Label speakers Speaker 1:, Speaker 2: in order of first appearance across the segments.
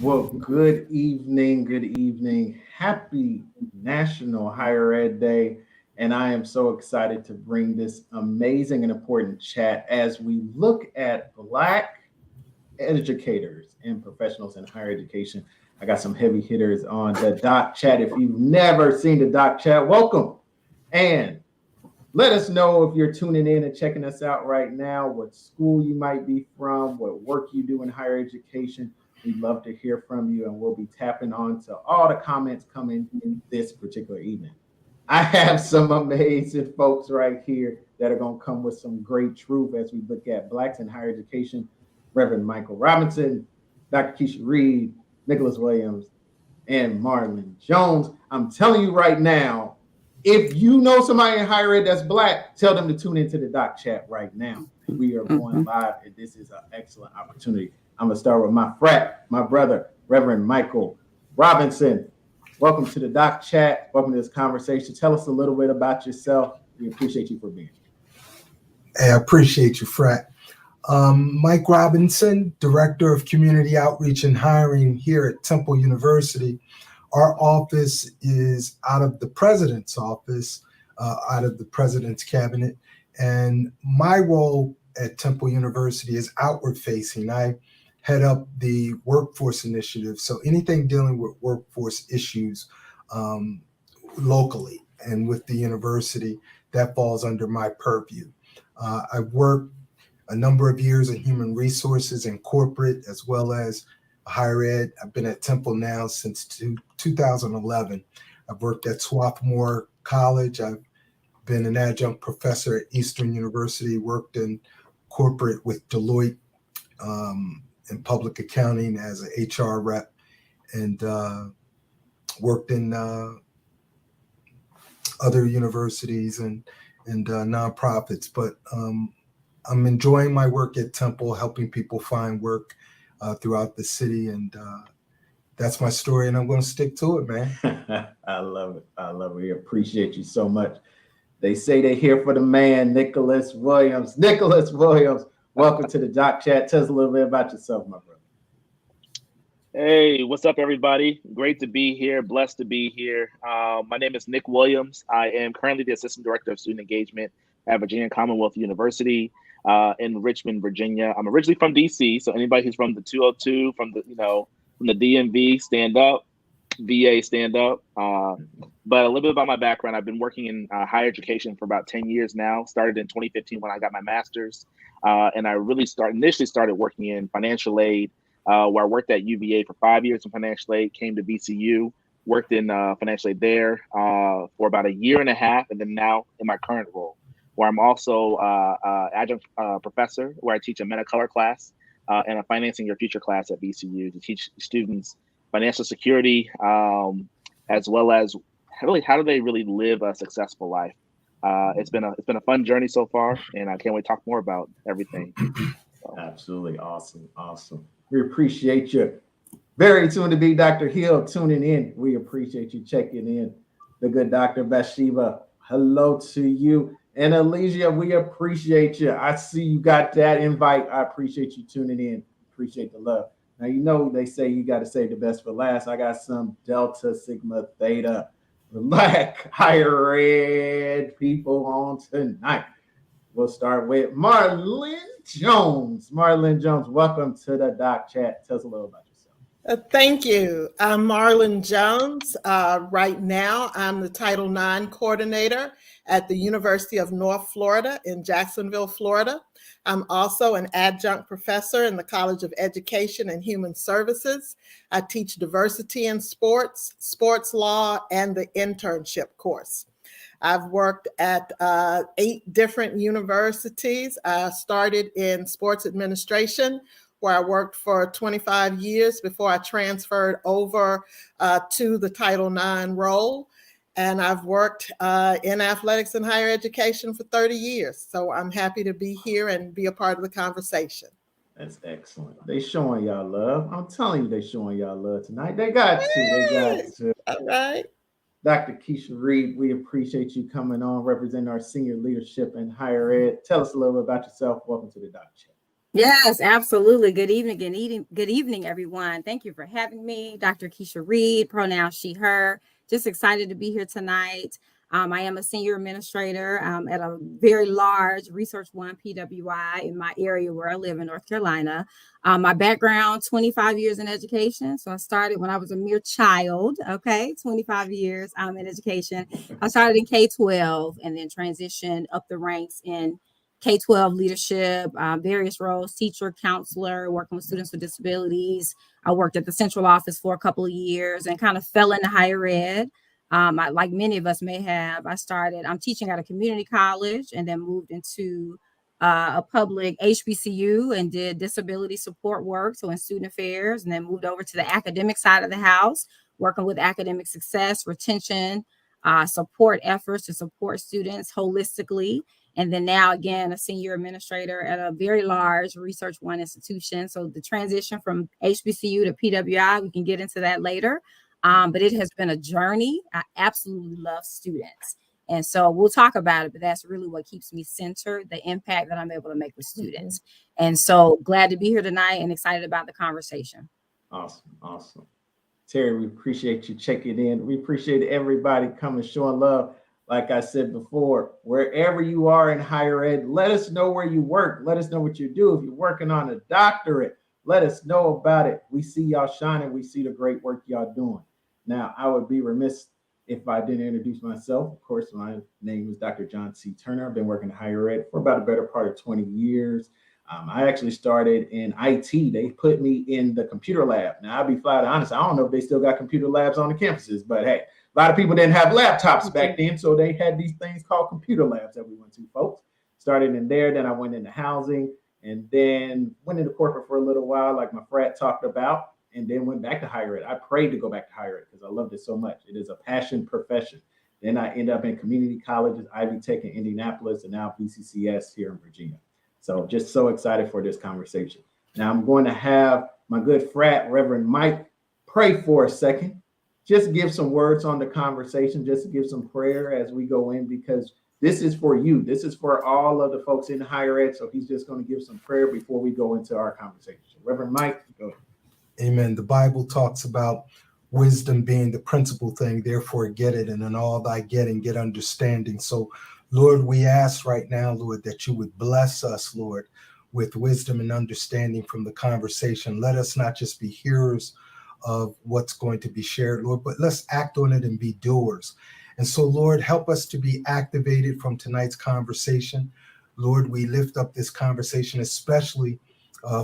Speaker 1: Well, good evening. Good evening. Happy National Higher Ed Day. And I am so excited to bring this amazing and important chat as we look at Black educators and professionals in higher education. I got some heavy hitters on the Doc Chat. If you've never seen the Doc Chat, welcome. And let us know if you're tuning in and checking us out right now, what school you might be from, what work you do in higher education. We'd love to hear from you, and we'll be tapping on to all the comments coming in this particular evening. I have some amazing folks right here that are going to come with some great truth as we look at Blacks in higher education. Reverend Michael Robinson, Dr. Keisha Reed, Nicholas Williams, and Marlon Jones. I'm telling you right now, if you know somebody in higher ed that's Black, tell them to tune into the Doc Chat right now. We are going live, and this is an excellent opportunity. I'm going to start with my frat, my brother, Reverend Michael Robinson. Welcome to the Doc Chat. Welcome to this conversation. Tell us a little bit about yourself. We appreciate you for being here.
Speaker 2: Hey, I appreciate you, Frat. Mike Robinson, Director of Community Outreach and Hiring here at Temple University. Our office is out of the president's office, out of the president's cabinet. And my role at Temple University is outward facing. I head up the workforce initiative. So anything dealing with workforce issues locally and with the university, that falls under my purview. I've worked a number of years in human resources and corporate, as well as higher ed. I've been at Temple now since 2011. I've worked at Swarthmore College. I've been an adjunct professor at Eastern University, worked in corporate with Deloitte in public accounting as an HR rep, and worked in other universities and nonprofits. But I'm enjoying my work at Temple, helping people find work throughout the city, and that's my story, and I'm going to stick to it, man.
Speaker 1: I love it. I love it. We appreciate you so much. They say they're here for the man, Nicholas Williams. Nicholas Williams, welcome to the Doc Chat. Tell us a little bit about yourself, my brother.
Speaker 3: Hey, what's up, everybody? Great to be here. Blessed to be here. My name is Nick Williams. I am currently the Assistant Director of Student Engagement at Virginia Commonwealth University in Richmond, Virginia. I'm originally from DC, so anybody who's from the 202, from the DMV, stand up. VA, stand up. But a little bit about my background. I've been working in higher education for about 10 years now. Started in 2015 when I got my master's. And I really initially started working in financial aid, where I worked at UVA for 5 years in financial aid, came to VCU, worked in financial aid there for about a year and a half, and then now in my current role, where I'm also adjunct professor, where I teach a Metacolor class and a Financing Your Future class at VCU to teach students financial security, as well as really how do they really live a successful life. It's been a fun journey so far, and I can't wait to talk more about everything.
Speaker 1: So. Absolutely awesome. We appreciate you. Very soon to be Dr. Hill tuning in. We appreciate you checking in. The good Dr. Bathsheba, hello to you. And Alicia, we appreciate you. I see you got that invite. I appreciate you tuning in. Appreciate the love. Now, you know, they say you got to save the best for last. I got some Delta Sigma Theta Black higher ed people on tonight. We'll start with Marlon Jones. Marlon Jones, welcome to the Doc Chat. Tell us a little about yourself.
Speaker 4: Thank you. I'm Marlon Jones. Right now, I'm the Title IX coordinator at the University of North Florida in Jacksonville, Florida. I'm also an adjunct professor in the College of Education and Human Services. I teach diversity in sports, sports law, and the internship course. I've worked at 8 different universities. I started in sports administration, where I worked for 25 years before I transferred over to the Title IX role. And I've worked in athletics and higher education for 30 years. So I'm happy to be here and be a part of the conversation.
Speaker 1: That's excellent. They showing y'all love. I'm telling you, they showing y'all love tonight. They got to. They got to.
Speaker 4: All right.
Speaker 1: Dr. Keisha Reed, we appreciate you coming on, representing our senior leadership in higher ed. Tell us a little bit about yourself. Welcome to the Doc Chat.
Speaker 5: Yes, absolutely. Good evening, everyone. Thank you for having me. Dr. Keisha Reed, pronouns she, her. Just excited to be here tonight. I am a senior administrator at a very large Research One PWI in my area where I live in North Carolina. My background, 25 years in education. So I started when I was a mere child, okay, 25 years in education. I started in K-12 and then transitioned up the ranks in K-12 leadership, various roles, teacher, counselor, working with students with disabilities. I worked at the central office for a couple of years and kind of fell into higher ed. Like many of us may have, I'm teaching at a community college and then moved into a public HBCU and did disability support work, so in student affairs, and then moved over to the academic side of the house, working with academic success, retention, support efforts to support students holistically. And then now again, a senior administrator at a very large Research One institution. So the transition from HBCU to PWI, we can get into that later. But it has been a journey. I absolutely love students. And so we'll talk about it, but that's really what keeps me centered, the impact that I'm able to make with students. And so glad to be here tonight and excited about the conversation.
Speaker 1: Awesome. Terry, we appreciate you checking in. We appreciate everybody coming, showing love. Like I said before, wherever you are in higher ed, let us know where you work. Let us know what you do. If you're working on a doctorate, let us know about it. We see y'all shining. We see the great work y'all doing. Now, I would be remiss if I didn't introduce myself. Of course, my name is Dr. John C. Turner. I've been working in higher ed for about a better part of 20 years. I actually started in IT. They put me in the computer lab. Now, I'll be flat honest. I don't know if they still got computer labs on the campuses, but hey, a lot of people didn't have laptops back then, so they had these things called computer labs that we went to, folks. Started in there, then I went into housing, and then went into corporate for a little while, like my frat talked about, and then went back to higher ed. I prayed to go back to higher ed because I loved it so much. It is a passion profession. Then I ended up in community colleges, Ivy Tech in Indianapolis, and now BCCS here in Virginia. So just so excited for this conversation. Now I'm going to have my good frat, Reverend Mike, pray for a second. Just give some words on the conversation, just give some prayer as we go in, because this is for you. This is for all of the folks in higher ed. So he's just going to give some prayer before we go into our conversation. Reverend Mike, go ahead.
Speaker 2: Amen. The Bible talks about wisdom being the principal thing, therefore get it, and in all thy getting, get understanding. So Lord, we ask right now, Lord, that you would bless us, Lord, with wisdom and understanding from the conversation. Let us not just be hearers of what's going to be shared, Lord, but let's act on it and be doers. And so, Lord, help us to be activated from tonight's conversation. Lord, we lift up this conversation, especially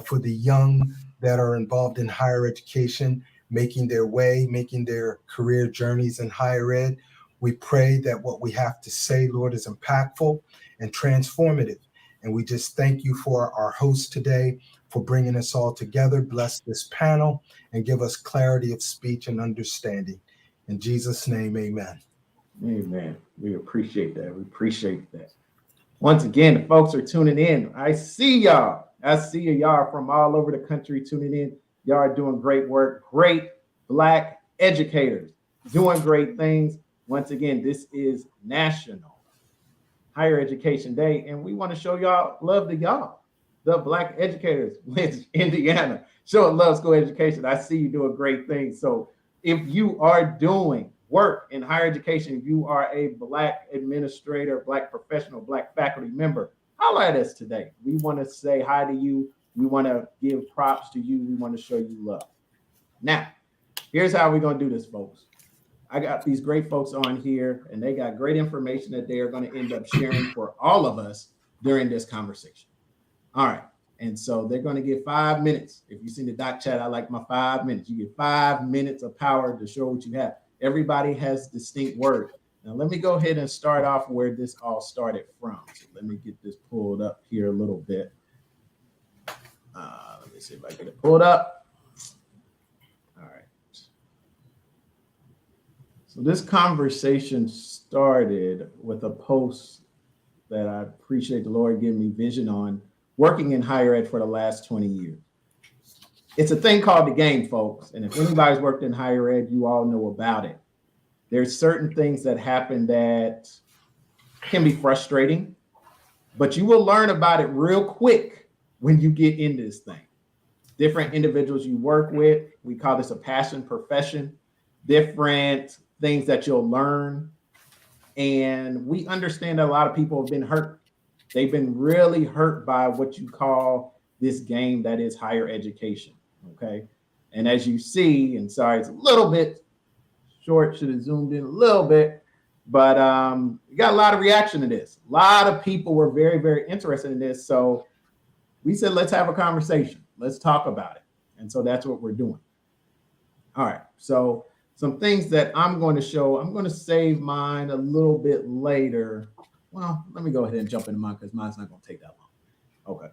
Speaker 2: for the young that are involved in higher education, making their way, making their career journeys in higher ed. We pray that what we have to say, Lord, is impactful and transformative. And we just thank you for our host today, for bringing us all together. Bless this panel and give us clarity of speech and understanding. In Jesus' name, amen.
Speaker 1: Amen. We appreciate that. We appreciate that. Once again, the folks are tuning in. I see y'all. I see y'all from all over the country tuning in. Y'all are doing great work. Great Black educators doing great things. Once again, this is National Higher Education Day, and we want to show y'all love to y'all, the Black educators with Indiana. Show love school education. I see you doing great things. So if you are doing work in higher education, if you are a Black administrator, Black professional, Black faculty member, holla at us today. We want to say hi to you. We want to give props to you. We want to show you love. Now, here's how we're going to do this, folks. I got these great folks on here, and they got great information that they are going to end up sharing for all of us during this conversation. All right. And so they're going to get 5 minutes. If you see the doc chat, I like my 5 minutes. You get 5 minutes of power to show what you have. Everybody has distinct words. Now, let me go ahead and start off where this all started from. So let me get this pulled up here a little bit. Let me see if I get it pulled up. All right. So this conversation started with a post that I appreciate the Lord giving me vision on, working in higher ed for the last 20 years. It's a thing called the game, folks. And if anybody's worked in higher ed, you all know about it. There's certain things that happen that can be frustrating, but you will learn about it real quick when you get into this thing. Different individuals you work with, we call this a passion profession, different things that you'll learn. And we understand that a lot of people have been hurt. They've been really hurt by what you call this game that is higher education, okay? And as you see, and sorry, it's a little bit short, should have zoomed in a little bit, but we got a lot of reaction to this. A lot of people were very, very interested in this. So we said, let's have a conversation. Let's talk about it. And so that's what we're doing. All right. So some things that I'm going to show, I'm going to save mine a little bit later. Well, let me go ahead and jump into mine because mine's not going to take that long. Okay.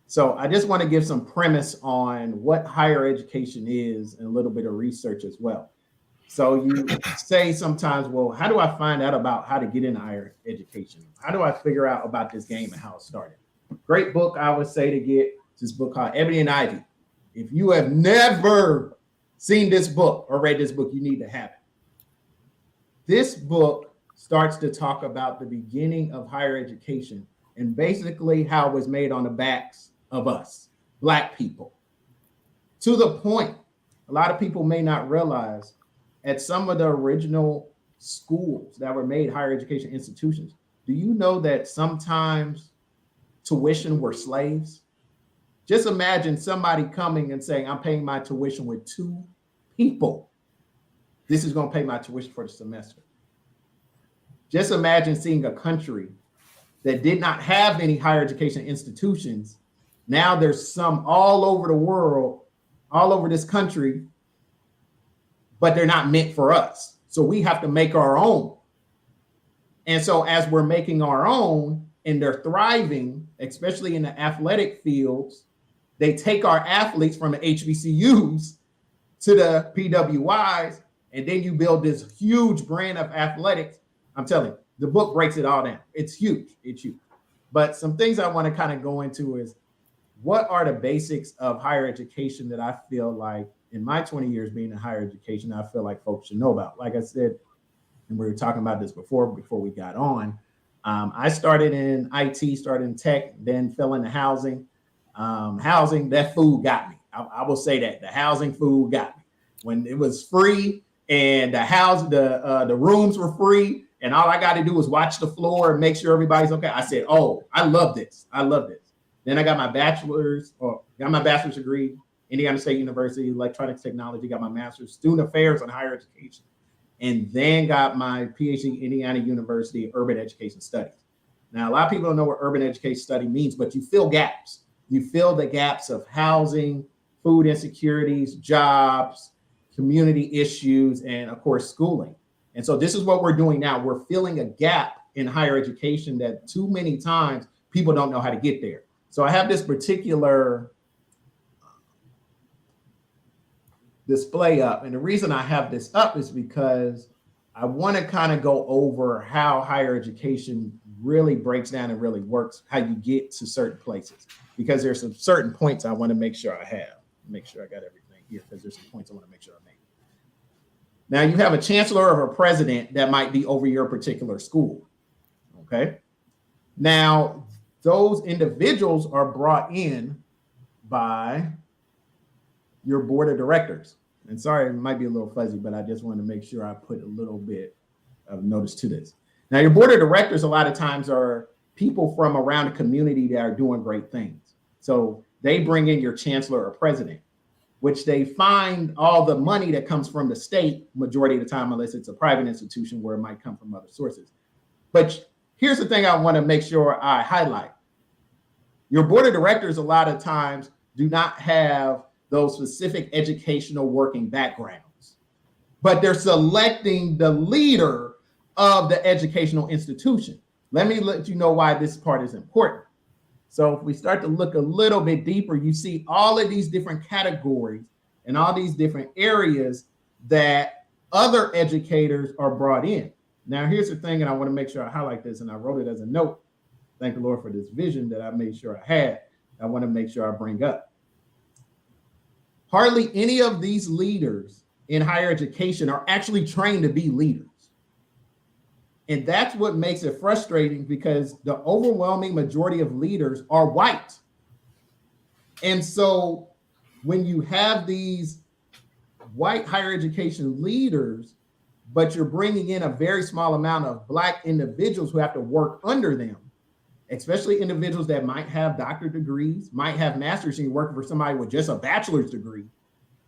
Speaker 1: So I just want to give some premise on what higher education is and a little bit of research as well. So you say sometimes, well, how do I find out about how to get into higher education? How do I figure out about this game and how it started? Great book, I would say, to get this book called Ebony and Ivy. If you have never seen this book or read this book, you need to have it. This book starts to talk about the beginning of higher education and basically how it was made on the backs of us, Black people. To the point, a lot of people may not realize at some of the original schools that were made higher education institutions, do you know that sometimes tuition were slaves? Just imagine somebody coming and saying, I'm paying my tuition with 2 people. This is going to pay my tuition for the semester. Just imagine seeing a country that did not have any higher education institutions. Now there's some all over the world, all over this country, but they're not meant for us. So we have to make our own. And so as we're making our own and they're thriving, especially in the athletic fields, they take our athletes from the HBCUs to the PWIs, and then you build this huge brand of athletics. I'm telling you, the book breaks it all down. It's huge. It's huge. But some things I want to kind of go into is what are the basics of higher education that I feel like in my 20 years being in higher education, I feel like folks should know about. Like I said, and we were talking about this before we got on. I started in IT, started in tech, then fell into housing. Housing, that food got me. I will say that the housing food got me. When it was free and the rooms were free and all I got to do was watch the floor and make sure everybody's okay, I said, oh, I love this. I love this. Then I got my bachelor's degree, Indiana State University, electronics technology, got my master's, student affairs and higher education, and then got my PhD, Indiana University, urban education studies. Now, a lot of people don't know what urban education study means, but you fill gaps. You fill the gaps of housing, food insecurities, jobs, community issues, and of course, schooling. And so this is what we're doing now. We're filling a gap in higher education that too many times people don't know how to get there. So I have this particular display up. And the reason I have this up is because I want to kind of go over how higher education really breaks down and really works, how you get to certain places, because there's some certain points I want to make sure I have. Make sure I got everything here because there's some points I want to make sure I make. Now you have a chancellor or a president that might be over your particular school. Okay. Now those individuals are brought in by your board of directors. And sorry, it might be a little fuzzy, but I just want to make sure I put a little bit of notice to this. Now, your board of directors, a lot of times are people from around the community that are doing great things. So they bring in your chancellor or president, which they find all the money that comes from the state, majority of the time, unless it's a private institution where it might come from other sources. But here's the thing I want to make sure I highlight. Your board of directors, a lot of times, do not have those specific educational working backgrounds, but they're selecting the leader of the educational institution. Let me let you know why this part is important. So if we start to look a little bit deeper, you see all of these different categories and all these different areas that other educators are brought in. Now, here's the thing, and I want to make sure I highlight this, and I wrote it as a note. Thank the Lord for this vision that I made sure I had. I want to make sure I bring up. Hardly any of these leaders in higher education are actually trained to be leaders. And that's what makes it frustrating, because the overwhelming majority of leaders are white. And so when you have these white higher education leaders, but you're bringing in a very small amount of Black individuals who have to work under them, especially individuals that might have doctorate degrees, might have master's, and you're working for somebody with just a bachelor's degree,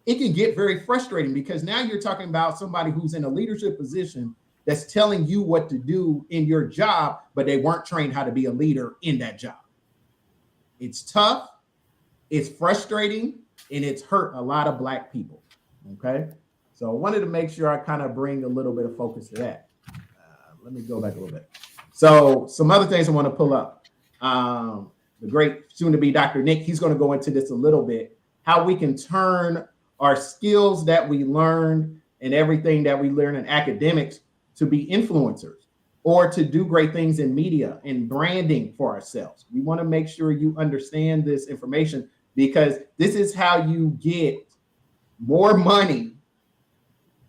Speaker 1: it can get very frustrating because now you're talking about somebody who's in a leadership position that's telling you what to do in your job, but they weren't trained how to be a leader in that job. It's tough, it's frustrating, and it's hurt a lot of Black people, okay? So I wanted to make sure I kind of bring a little bit of focus to that. Let me go back a little bit. So some other things I want to pull up. The great soon-to-be Dr. Nick, he's going to go into this a little bit, how we can turn our skills that we learned and everything that we learn in academics to be influencers or to do great things in media and branding for ourselves. We want to make sure you understand this information because this is how you get more money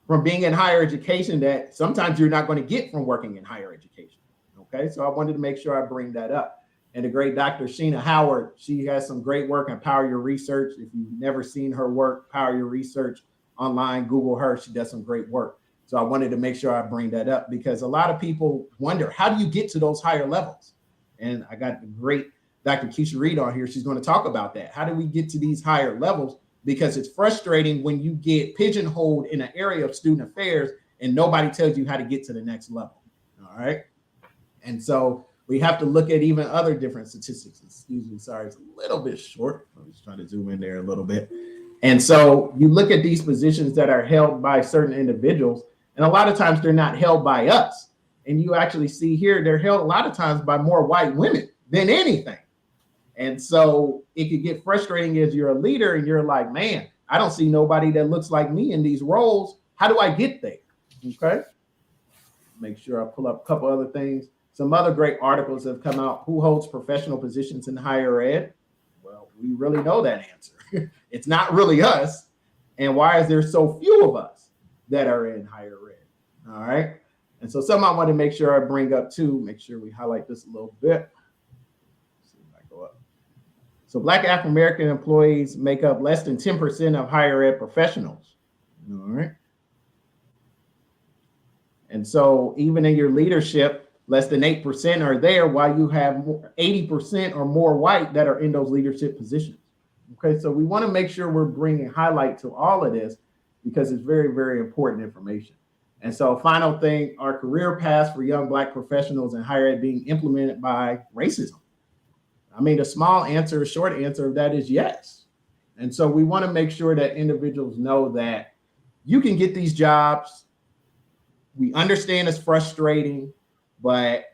Speaker 1: from being in higher education that sometimes you're not going to get from working in higher education. Okay, so I wanted to make sure I bring that up. And the great Dr. Sheena Howard, she has some great work on Power Your Research. If you've never seen her work, Power Your Research online, Google her. She does some great work. So I wanted to make sure I bring that up because a lot of people wonder, how do you get to those higher levels? And I got the great Dr. Keisha Reed on here. She's going to talk about that. How do we get to these higher levels? Because it's frustrating when you get pigeonholed in an area of student affairs and nobody tells you how to get to the next level. All right. And so we have to look at even other different statistics. Excuse me, sorry, it's a little bit short. I'm just trying to zoom in there a little bit. And so you look at these positions that are held by certain individuals, and a lot of times they're not held by us. And you actually see here, they're held a lot of times by more white women than anything. And so it could get frustrating as you're a leader and you're like, man, I don't see nobody that looks like me in these roles. How do I get there? Okay. Make sure I pull up a couple other things. Some other great articles have come out. Who holds professional positions in higher ed? Well, we really know that answer. It's not really us. And why is there so few of us that are in higher ed? All right. And so something I want to make sure I bring up too, make sure we highlight this a little bit. Let's see if I go up. So Black African-American employees make up less than 10% of higher ed professionals. All right. And so even in your leadership, less than 8% are there while you have 80% or more white that are in those leadership positions. Okay, so we want to make sure we're bringing highlight to all of this because it's very, very important information. And so final thing, our career paths for young Black professionals in higher ed being implemented by racism. I mean, the small answer, short answer of that is yes. And so we want to make sure that individuals know that you can get these jobs. We understand it's frustrating, but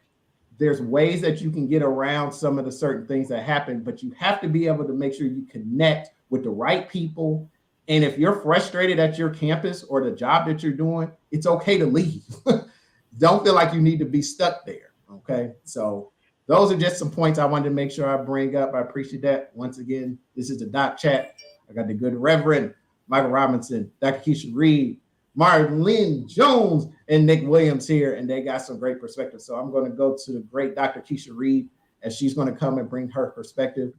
Speaker 1: there's ways that you can get around some of the certain things that happen, but you have to be able to make sure you connect with the right people. And if you're frustrated at your campus or the job that you're doing, it's okay to leave. Don't feel like you need to be stuck there, okay? So those are just some points I wanted to make sure I bring up. I appreciate that. Once again, this is the Doc Chat. I got the good Reverend Michael Robinson, Dr. Keisha Reed, Marlene Jones, and Nick Williams here, and they got some great perspective. So I'm going to go to the great Dr. Keisha Reed as she's going to come and bring her perspective.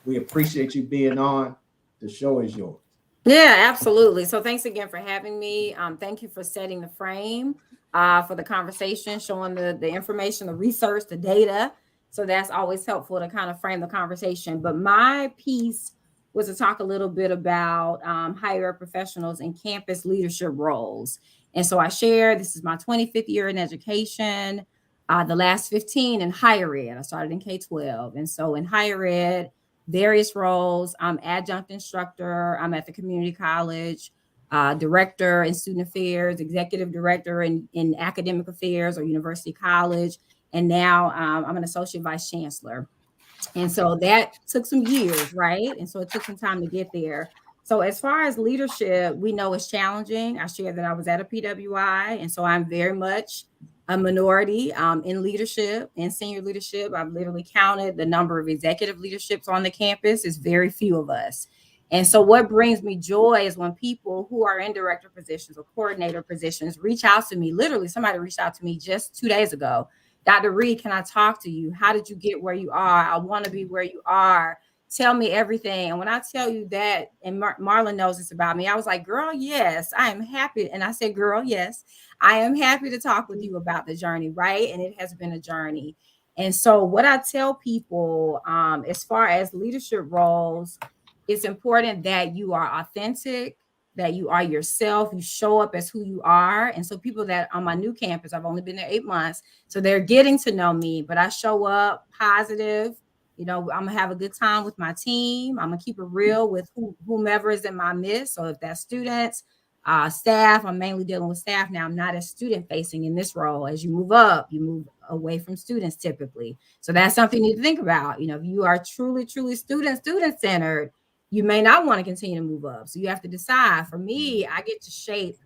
Speaker 1: We appreciate you being on. The show is yours.
Speaker 5: Yeah, absolutely. So thanks again for having me. Thank you for setting the frame for the conversation, showing the information, the research, the data. So that's always helpful to kind of frame the conversation. But my piece was to talk a little bit about higher ed professionals and campus leadership roles. And so I share, this is my 25th year in education, the last 15 in higher ed. I started in K-12. And so in higher ed, various roles, I'm adjunct instructor, I'm at the community college, director in student affairs, executive director in academic affairs or university college. And now I'm an associate vice chancellor. And so that took some years, right? And so it took some time to get there. So as far as leadership, we know it's challenging. I shared that I was at a PWI, and so I'm very much a minority in leadership and senior leadership. I've literally counted the number of executive leaderships on the campus. It's very few of us. And so what brings me joy is when people who are in director positions or coordinator positions reach out to me. Literally, somebody reached out to me just 2 days ago. Dr. Reed, can I talk to you? How did you get where you are? I want to be where you are. tell me everything. And when I tell you that, and Marlon knows this about me, I was like, girl, yes, I am happy. And I said, girl, yes, I am happy to talk with you about the journey, right? And it has been a journey. And so what I tell people, as far as leadership roles, it's important that you are authentic, that you are yourself, you show up as who you are. And so people that on my new campus, I've only been there 8 months, so they're getting to know me, but I show up positive. You know, I'm gonna have a good time with my team. I'm gonna keep it real with whomever is in my midst. So if that's students, staff, I'm mainly dealing with staff now. I'm not as student facing in this role. As you move up, you move away from students typically. So that's something you need to think about. You know, if you are truly student centered, you may not want to continue to move up. So you have to decide. For me, I get to shape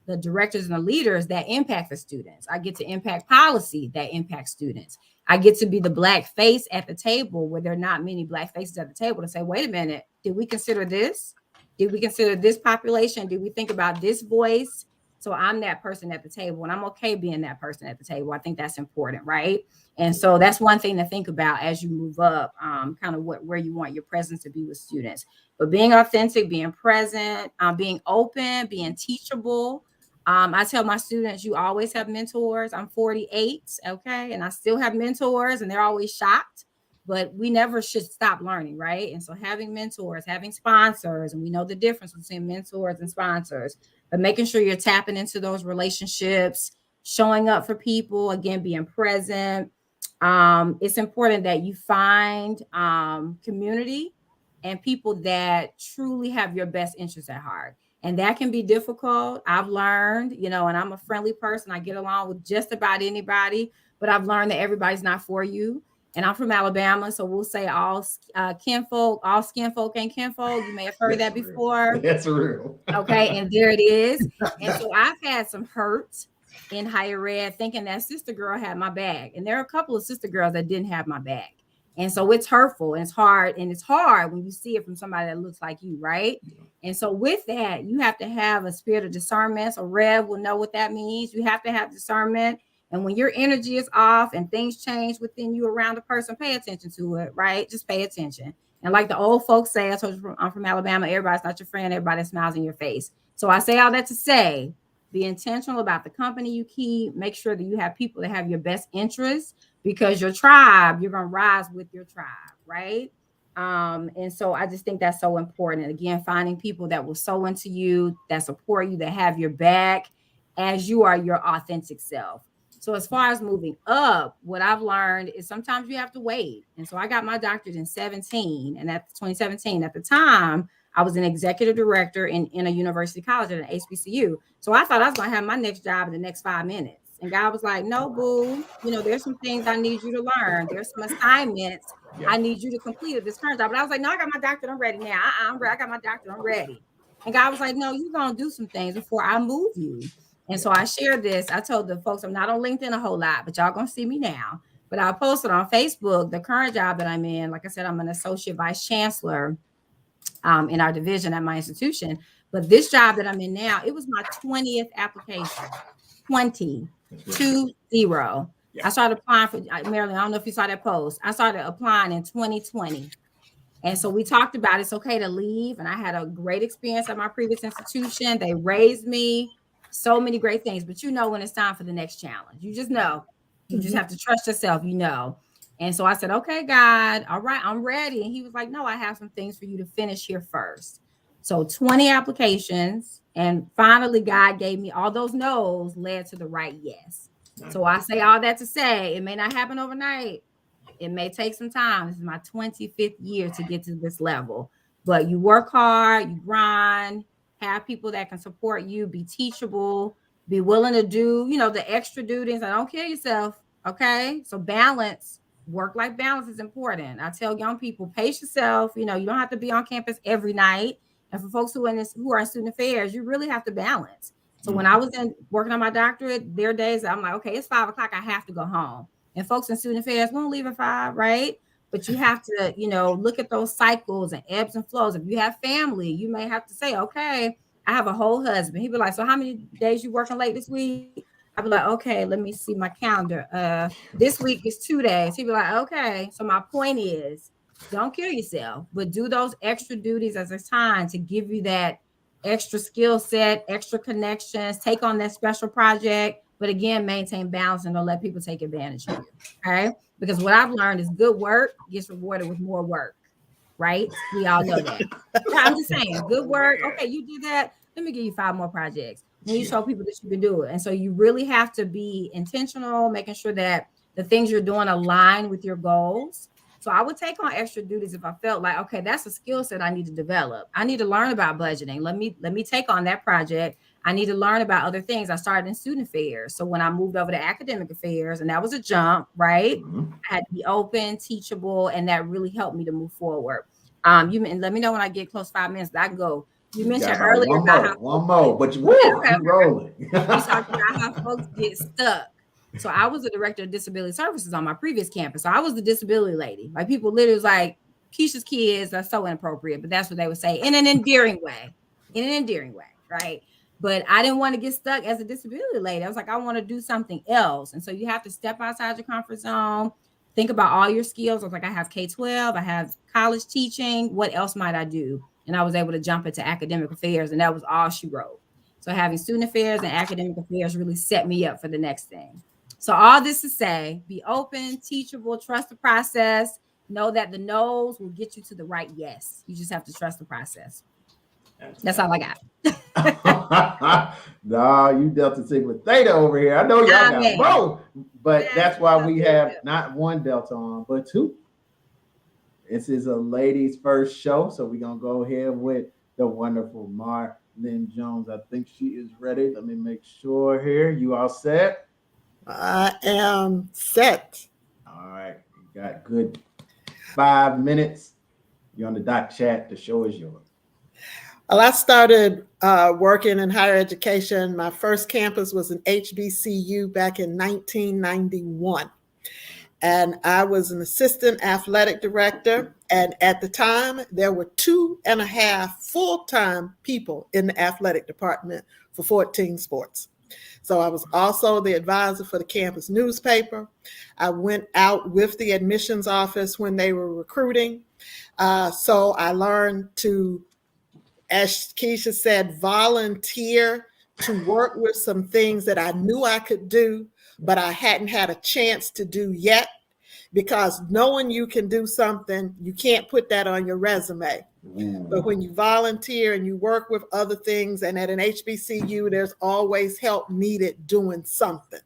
Speaker 5: the directors and the leaders that impact the students. I get to impact policy that impacts students. I get to be the Black face at the table where there are not many Black faces at the table to say, wait a minute, did we consider this? Did we consider this population? Did we think about this voice? So I'm that person at the table, and I'm okay being that person at the table. I think that's important, right? And so that's one thing to think about as you move up, kind of where you want your presence to be with students. But being authentic, being present, being open, being teachable. I tell my students, you always have mentors. I'm 48, okay? And I still have mentors, and they're always shocked, but we never should stop learning, right? And so having mentors, having sponsors, and we know the difference between mentors and sponsors, but making sure you're tapping into those relationships, showing up for people, again, being present. It's important that you find community and people that truly have your best interests at heart. And that can be difficult. I've learned, you know, and I'm a friendly person. I get along with just about anybody, but I've learned that everybody's not for you. And I'm from Alabama, so we'll say all kinfolk, all skin folk ain't kinfolk. You may have heard that before.
Speaker 1: That's real.
Speaker 5: Okay, and there it is. And so I've had some hurt in higher ed thinking that sister girl had my back. And there are a couple of sister girls that didn't have my back. And so it's hurtful and it's hard. And it's hard when you see it from somebody that looks like you, right? And so with that, you have to have a spirit of discernment. So Rev will know what that means. You have to have discernment. And when your energy is off and things change within you around a person, pay attention to it, right? Just pay attention. And like the old folks say, I'm from Alabama, everybody's not your friend, everybody smiles in your face. So I say all that to say, be intentional about the company you keep. Make sure that you have people that have your best interests, because your tribe, you're going to rise with your tribe, right? And so I just think that's so important. And again, finding people that will sow into you, that support you, that have your back as you are your authentic self. So as far as moving up, what I've learned is sometimes you have to wait. And so I got my doctorate in 2017. At the time, I was an executive director in a university college at an HBCU. So I thought I was going to have my next job in the next 5 minutes. And God was like, no, boo, you know, there's some things I need you to learn. There's some assignments I need you to complete at this current job. But I was like, no, I got my doctorate. I'm ready now. I got my doctorate. I'm ready. And God was like, no, you're going to do some things before I move you. And so I shared this. I told the folks I'm not on LinkedIn a whole lot, but y'all going to see me now. But I posted on Facebook the current job that I'm in. Like I said, I'm an associate vice chancellor in our division at my institution. But this job that I'm in now, it was my 20th application. 20. Yeah. I started applying for Marilyn. I don't know if you saw that post. I started applying in 2020. And so we talked about it's okay to leave. And I had a great experience at my previous institution. They raised me, so many great things. But you know when it's time for the next challenge. You just know. You just have to trust yourself, you know. And so I said, okay, God, all right, I'm ready. And he was like, no, I have some things for you to finish here first. So 20 applications. And finally, God gave me all those no's led to the right yes. So I say all that to say it may not happen overnight. It may take some time. This is my 25th year to get to this level. But you work hard, you grind, have people that can support you, be teachable, be willing to do, you know, the extra duties. And don't kill yourself. Okay. So balance, work-life balance is important. I tell young people, pace yourself. You know, you don't have to be on campus every night. And for folks who are in student affairs, you really have to balance. So when I was working on my doctorate, there are days I'm like, okay, it's 5 o'clock. I have to go home. And folks in student affairs won't leave at 5, right? But you have to, you know, look at those cycles and ebbs and flows. If you have family, you may have to say, okay, I have a whole husband. He'd be like, so how many days you working late this week? I'd be like, okay, let me see my calendar. This week is 2 days. He'd be like, okay. So my point is, Don't kill yourself, but do those extra duties as a time to give you that extra skill set, extra connections, take on that special project, but again, maintain balance and don't let people take advantage of you. Okay. Because what I've learned is good work gets rewarded with more work, right? We all know that. I'm just saying, good work. Okay, you did that. Let me give you 5 more projects. When you show people that you can do it. And so you really have to be intentional, making sure that the things you're doing align with your goals. So I would take on extra duties if I felt like, okay, that's a skill set I need to develop. I need to learn about budgeting. Let me take on that project. I need to learn about other things. I started in student affairs. So when I moved over to academic affairs, and that was a jump, right?
Speaker 1: Mhm.
Speaker 5: I had to be open, teachable, and that really helped me to move forward. And let me know when I get close 5 minutes. I can go. You mentioned
Speaker 1: Got
Speaker 5: earlier about
Speaker 1: one more, but you rolling.
Speaker 5: you talked about how folks get stuck. So I was the director of disability services on my previous campus. So I was the disability lady. Like people literally was like, Keisha's kids are so inappropriate, but that's what they would say in an endearing way. In an endearing way, right? But I didn't want to get stuck as a disability lady. I was like, I want to do something else. And so you have to step outside your comfort zone, think about all your skills. I was like, I have K-12, I have college teaching. What else might I do? And I was able to jump into academic affairs, and that was all she wrote. So having student affairs and academic affairs really set me up for the next thing. So all this to say, be open, teachable, trust the process. Know that the no's will get you to the right yes. You just have to trust the process. That's all I got.
Speaker 1: Nah, you Delta Sigma Theta over here. I know y'all got both, but that's why we have not one Delta on, but 2. This is a ladies' first show, so we're gonna go ahead with the wonderful Marlyn Jones. I think she is ready. Let me make sure here. You all set?
Speaker 4: I am set.
Speaker 1: All right, you got good 5 minutes. You're on the dot chat. The show is yours.
Speaker 4: Well, I started working in higher education. My first campus was an HBCU back in 1991. And I was an assistant athletic director. And at the time, there were 2.5 full-time people in the athletic department for 14 sports. So I was also the advisor for the campus newspaper. I went out with the admissions office when they were recruiting. So I learned to, as Keisha said, volunteer to work with some things that I knew I could do, but I hadn't had a chance to do yet, because knowing you can do something, you can't put that on your resume. But when you volunteer and you work with other things, and at an HBCU, there's always help needed doing something.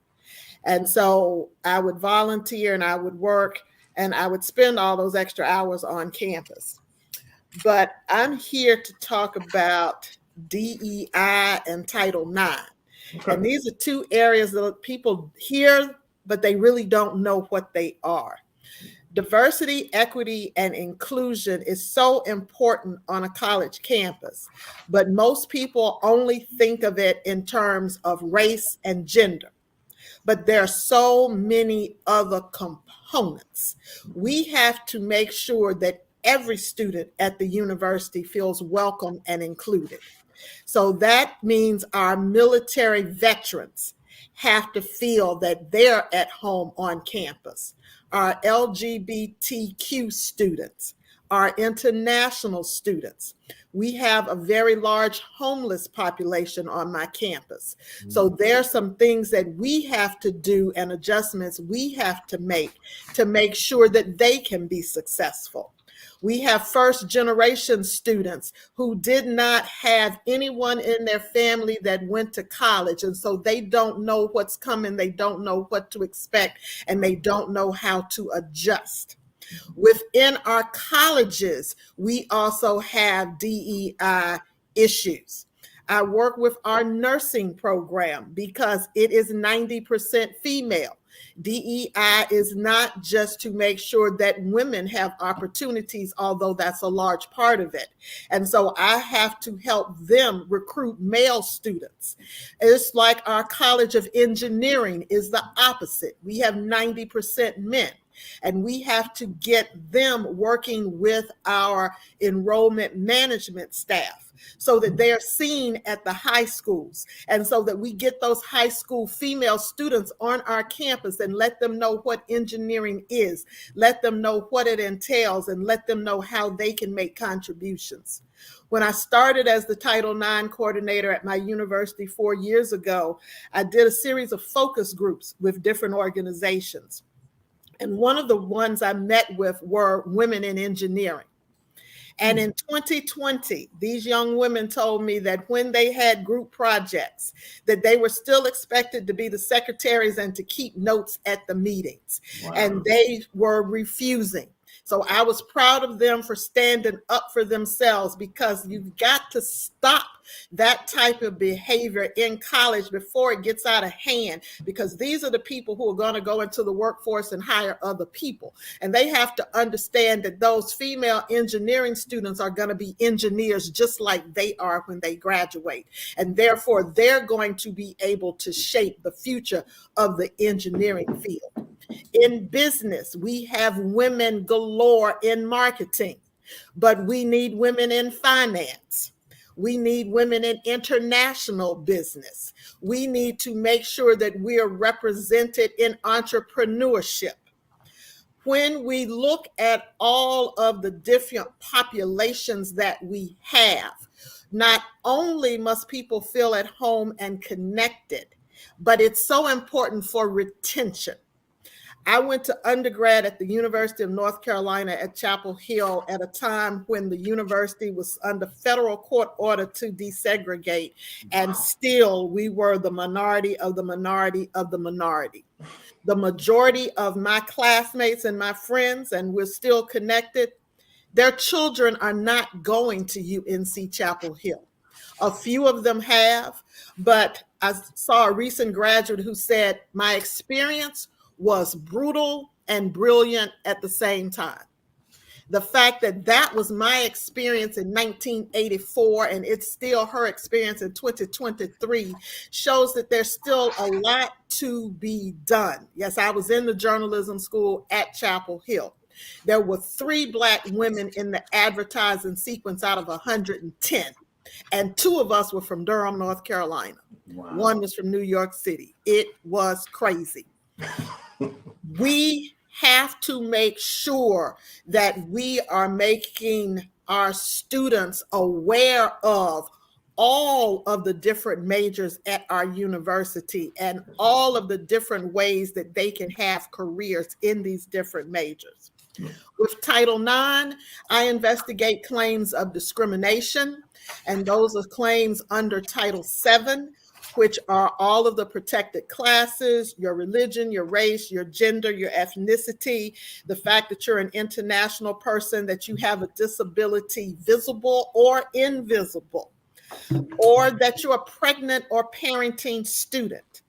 Speaker 4: And so I would volunteer and I would work and I would spend all those extra hours on campus. But I'm here to talk about DEI and Title IX. Okay. And these are 2 areas that people hear, but they really don't know what they are. Diversity, equity, and inclusion is so important on a college campus, but most people only think of it in terms of race and gender. But there are so many other components. We have to make sure that every student at the university feels welcome and included. So that means our military veterans have to feel that they're at home on campus. Our LGBTQ students, our international students. We have a very large homeless population on my campus. So there are some things that we have to do and adjustments we have to make sure that they can be successful. We have first generation students who did not have anyone in their family that went to college. And so they don't know what's coming. They don't know what to expect, and they don't know how to adjust. Within our colleges, we also have DEI issues. I work with our nursing program because it is 90% female. DEI is not just to make sure that women have opportunities, although that's a large part of it. And so I have to help them recruit male students. It's like our College of Engineering is the opposite. We have 90% men. And we have to get them working with our enrollment management staff so that they're seen at the high schools, and so that we get those high school female students on our campus and let them know what engineering is, let them know what it entails, and let them know how they can make contributions. When I started as the Title IX coordinator at my university 4 years ago, I did a series of focus groups with different organizations. And one of the ones I met with were women in engineering. And in 2020, these young women told me that when they had group projects, that they were still expected to be the secretaries and to keep notes at the meetings. Wow. And they were refusing. So I was proud of them for standing up for themselves, because you've got to stop that type of behavior in college before it gets out of hand, because these are the people who are going to go into the workforce and hire other people. And they have to understand that those female engineering students are going to be engineers just like they are when they graduate. And therefore, they're going to be able to shape the future of the engineering field. In business, we have women galore in marketing, but we need women in finance. We need women in international business. We need to make sure that we are represented in entrepreneurship. When we look at all of the different populations that we have, not only must people feel at home and connected, but it's so important for retention. I went to undergrad at the University of North Carolina at Chapel Hill at a time when the university was under federal court order to desegregate, and still we were the minority of the minority of the minority. The majority of my classmates and my friends, and we're still connected, their children are not going to UNC Chapel Hill. A few of them have, but I saw a recent graduate who said, my experience was brutal and brilliant at the same time. The fact that that was my experience in 1984 and it's still her experience in 2023 shows that there's still a lot to be done. Yes, I was in the journalism school at Chapel Hill. There were 3 Black women in the advertising sequence out of 110. And 2 of us were from Durham, North Carolina. Wow. 1 was from New York City. It was crazy. We have to make sure that we are making our students aware of all of the different majors at our university and all of the different ways that they can have careers in these different majors. With Title IX, I investigate claims of discrimination, and those are claims under Title VII, which are all of the protected classes, your religion, your race, your gender, your ethnicity, the fact that you're an international person, that you have a disability visible or invisible, or that you're a pregnant or parenting student.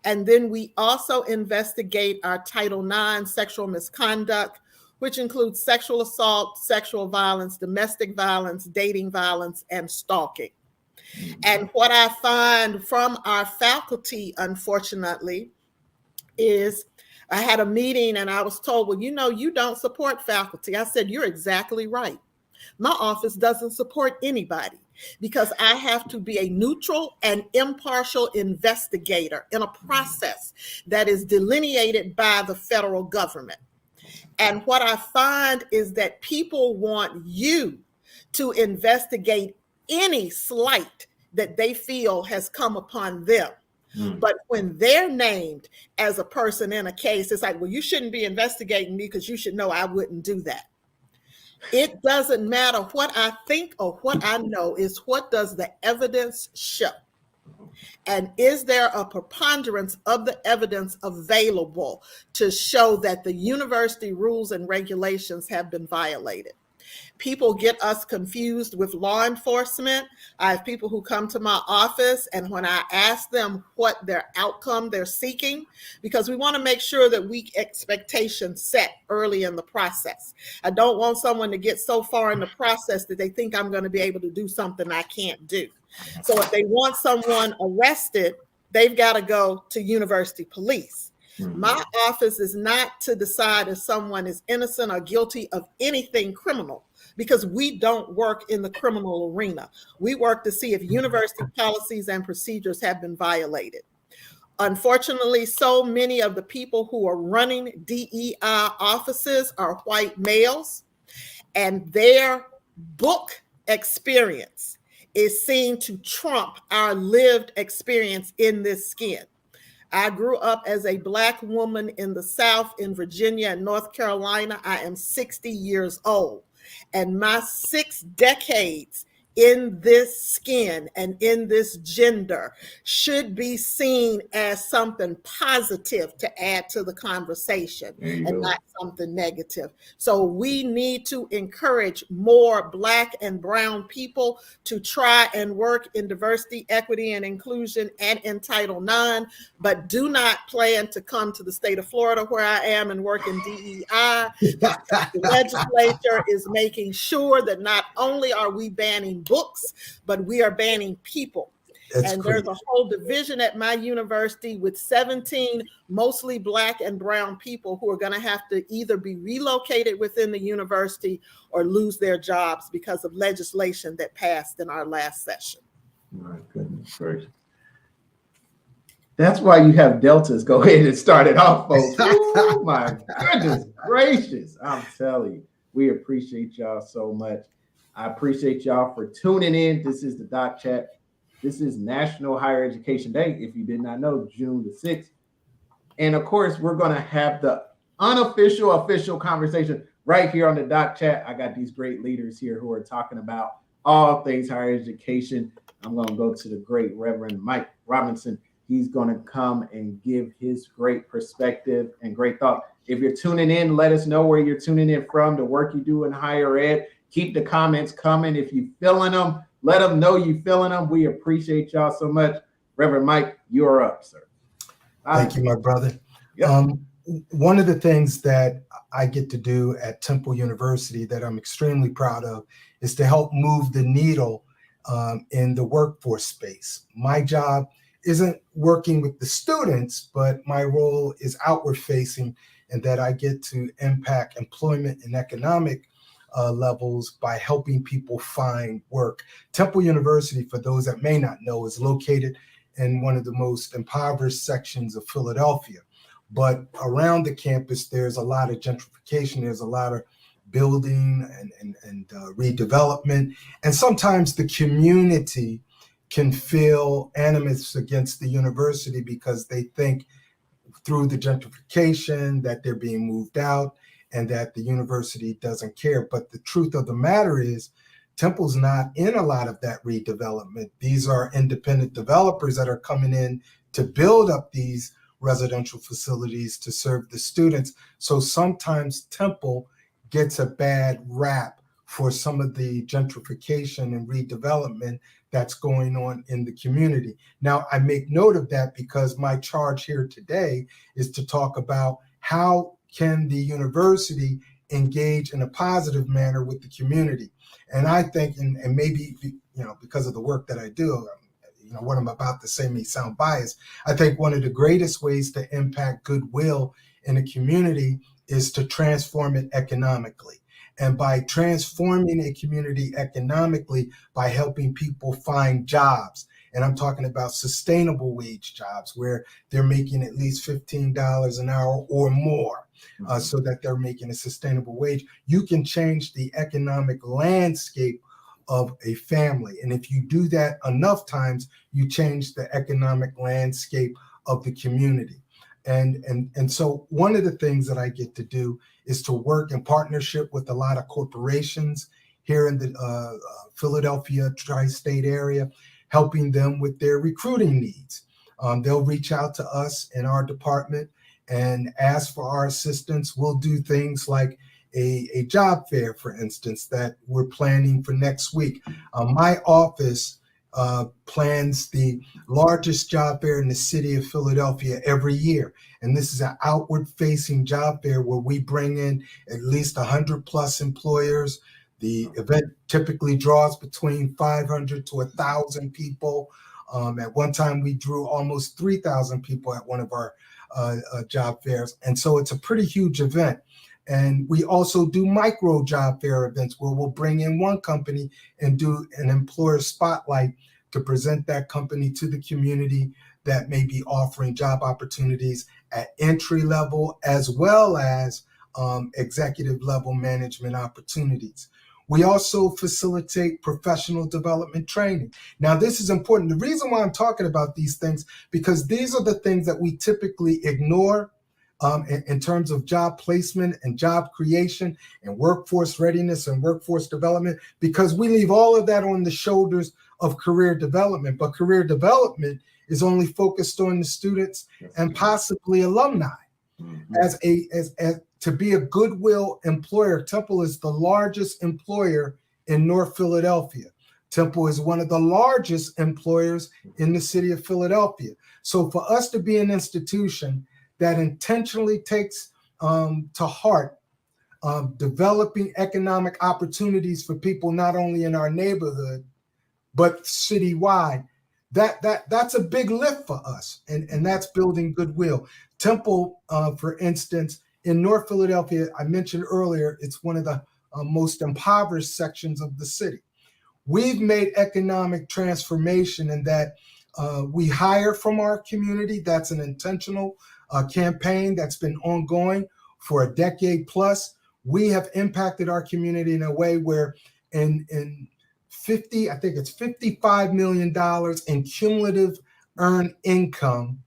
Speaker 4: And then we also investigate our Title IX sexual misconduct, which includes sexual assault, sexual violence, domestic violence, dating violence, and stalking. And what I find from our faculty, unfortunately, is I had a meeting and I was told, well, you don't support faculty. I said, you're exactly right. My office doesn't support anybody because I have to be a neutral and impartial investigator in a process that is delineated by the federal government. And what I find is that people want you to investigate any slight that they feel has come upon them. But when they're named as a person in a case, it's like, well, you shouldn't be investigating me because you should know I wouldn't do that. It doesn't matter what I think or what I know, is what does the evidence show? And is there a preponderance of the evidence available to show that the university rules and regulations have been violated? People get us confused with law enforcement. I have people who come to my office, and when I ask them what their outcome they're seeking, because we want to make sure that we expectations set early in the process. I don't want someone to get so far in the process that they think I'm going to be able to do something I can't do. So if they want someone arrested, they've got to go to university police. My office is not to decide if someone is innocent or guilty of anything criminal, because we don't work in the criminal arena. We work to see if university policies and procedures have been violated. Unfortunately, so many of the people who are running DEI offices are white males, and their book experience is seen to trump our lived experience in this skin. I grew up as a Black woman in the South, in Virginia and North Carolina. I am 60 years old, and my 6 decades in this skin and in this gender should be seen as something positive to add to the conversation and not something negative. So we need to encourage more Black and brown people to try and work in diversity, equity, and inclusion and in Title IX, but do not plan to come to the state of Florida where I am and work in DEI. The legislature is making sure that not only are we banning books, but we are banning people. And there's a whole division at my university with 17 mostly Black and brown people who are going to have to either be relocated within the university or lose their jobs because of legislation that passed in our last session.
Speaker 1: My goodness gracious. That's why you have Deltas go ahead and start it off, folks. Oh my goodness gracious. I'm telling you, we appreciate y'all so much. I appreciate y'all for tuning in. This is the Doc Chat. This is National Higher Education Day. If you did not know, June the 6th. And of course, we're going to have the unofficial, official conversation right here on the Doc Chat. I got these great leaders here who are talking about all things higher education. I'm going to go to the great Reverend Mike Robinson. He's going to come and give his great perspective and great thought. If you're tuning in, let us know where you're tuning in from, the work you do in higher ed. Keep the comments coming. If you're feeling them, let them know you're feeling them. We appreciate y'all so much. Reverend Mike, you're up, sir.
Speaker 2: Thank you, my brother.
Speaker 1: Yep.
Speaker 2: One of the things that I get to do at Temple University that I'm extremely proud of is to help move the needle in the workforce space. My job isn't working with the students, but my role is outward facing, and that I get to impact employment and economic levels by helping people find work. Temple University, for those that may not know, is located in one of the most impoverished sections of Philadelphia. But around the campus, there's a lot of gentrification. There's a lot of building and redevelopment. And sometimes the community can feel animus against the university because they think through the gentrification that they're being moved out and that the university doesn't care. But the truth of the matter is, Temple's not in a lot of that redevelopment. These are independent developers that are coming in to build up these residential facilities to serve the students. So sometimes Temple gets a bad rap for some of the gentrification and redevelopment that's going on in the community. Now, I make note of that because my charge here today is to talk about how can the university engage in a positive manner with the community. And I think, and maybe, because of the work that I do, what I'm about to say may sound biased. I think one of the greatest ways to impact goodwill in a community is to transform it economically. And by transforming a community economically, by helping people find jobs, and I'm talking about sustainable wage jobs where they're making at least $15 an hour or more, so that they're making a sustainable wage, you can change the economic landscape of a family. And if you do that enough times, you change the economic landscape of the community. And so one of the things that I get to do is to work in partnership with a lot of corporations here in the Philadelphia tri-state area, helping them with their recruiting needs. They'll reach out to us in our department and ask for our assistance. We'll do things like a job fair, for instance, that we're planning for next week. My office plans the largest job fair in the city of Philadelphia every year. And this is an outward facing job fair where we bring in at least 100 plus employers. The event typically draws between 500 to 1,000 people. At one time, we drew almost 3,000 people at one of our job fairs. And so it's a pretty huge event. And we also do micro job fair events where we'll bring in one company and do an employer spotlight to present that company to the community that may be offering job opportunities at entry level as well as executive level management opportunities. We also facilitate professional development training. Now, this is important. The reason why I'm talking about these things, because these are the things that we typically ignore in terms of job placement and job creation and workforce readiness and workforce development, because we leave all of that on the shoulders of career development. But career development is only focused on the students and possibly alumni. As to be a goodwill employer, Temple is the largest employer in North Philadelphia. Temple is one of the largest employers in the city of Philadelphia. So for us to be an institution that intentionally takes to heart developing economic opportunities for people not only in our neighborhood but citywide, that's a big lift for us, and that's building goodwill. Temple, for instance, in North Philadelphia, I mentioned earlier, it's one of the most impoverished sections of the city. We've made economic transformation in that we hire from our community. That's an intentional campaign that's been ongoing for a decade plus. We have impacted our community in a way where in I think it's $55 million in cumulative earned income,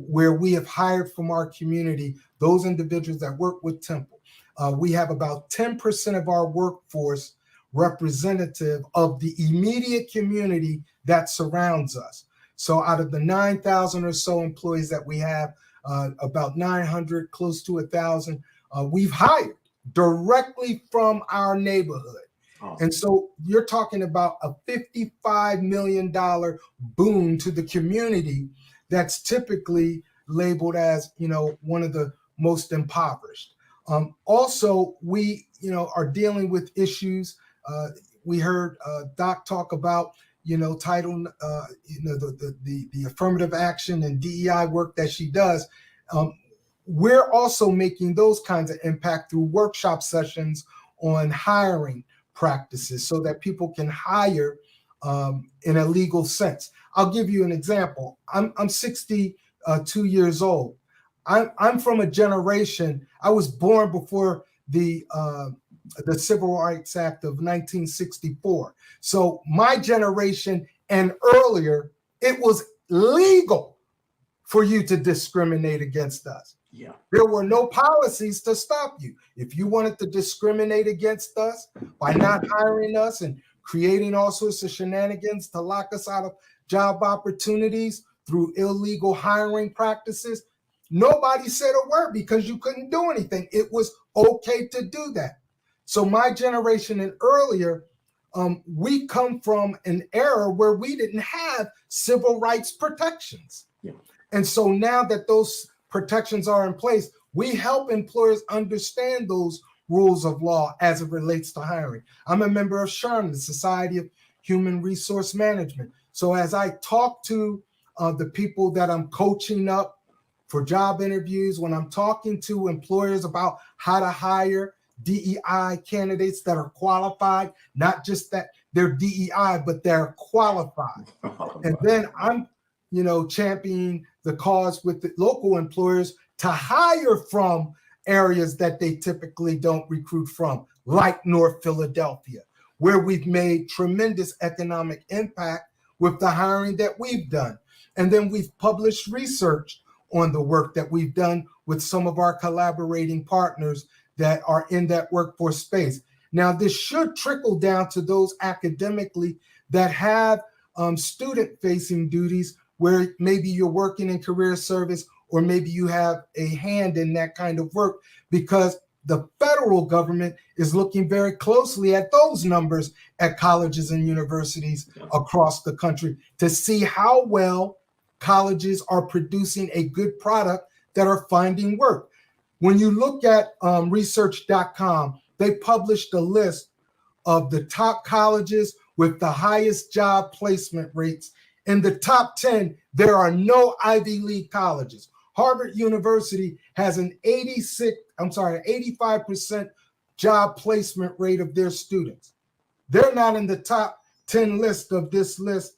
Speaker 2: where we have hired from our community those individuals that work with Temple. We have about 10% of our workforce representative of the immediate community that surrounds us. So out of the 9,000 or so employees that we have, about 900, close to 1,000, we've hired directly from our neighborhood. Awesome. And so you're talking about a $55 million boon to the community that's typically labeled as, one of the most impoverished. Also, we, are dealing with issues. We heard Doc talk about, title, the affirmative action and DEI work that she does. We're also making those kinds of impact through workshop sessions on hiring practices so that people can hire in a legal sense. I'll give you an example. I'm 62 years old. I'm from a generation, I was born before the Civil Rights Act of 1964. So my generation and earlier, it was legal for you to discriminate against us. Yeah. There were no policies to stop you. If you wanted to discriminate against us by not hiring us and creating all sorts of shenanigans to lock us out of job opportunities through illegal hiring practices, nobody said a word because you couldn't do anything. It was okay to do that. So my generation and earlier, we come from an era where we didn't have civil rights protections. Yeah. And so now that those protections are in place, we help employers understand those rules of law as it relates to hiring. I'm a member of SHRM, the Society of Human Resource Management. So as I talk to the people that I'm coaching up for job interviews, when I'm talking to employers about how to hire DEI candidates that are qualified, not just that they're DEI, but they're qualified. And then I'm, championing the cause with the local employers to hire from areas that they typically don't recruit from, like North Philadelphia, where we've made tremendous economic impact with the hiring that we've done. And then we've published research on the work that we've done with some of our collaborating partners that are in that workforce space. Now, this should trickle down to those academically that have student-facing duties where maybe you're working in career service or maybe you have a hand in that kind of work, because the federal government is looking very closely at those numbers at colleges and universities across the country to see how well colleges are producing a good product that are finding work. When you look at research.com, they published a list of the top colleges with the highest job placement rates. In the top 10, there are no Ivy League colleges. Harvard University has an 85% job placement rate of their students. They're not in the top 10 list of this list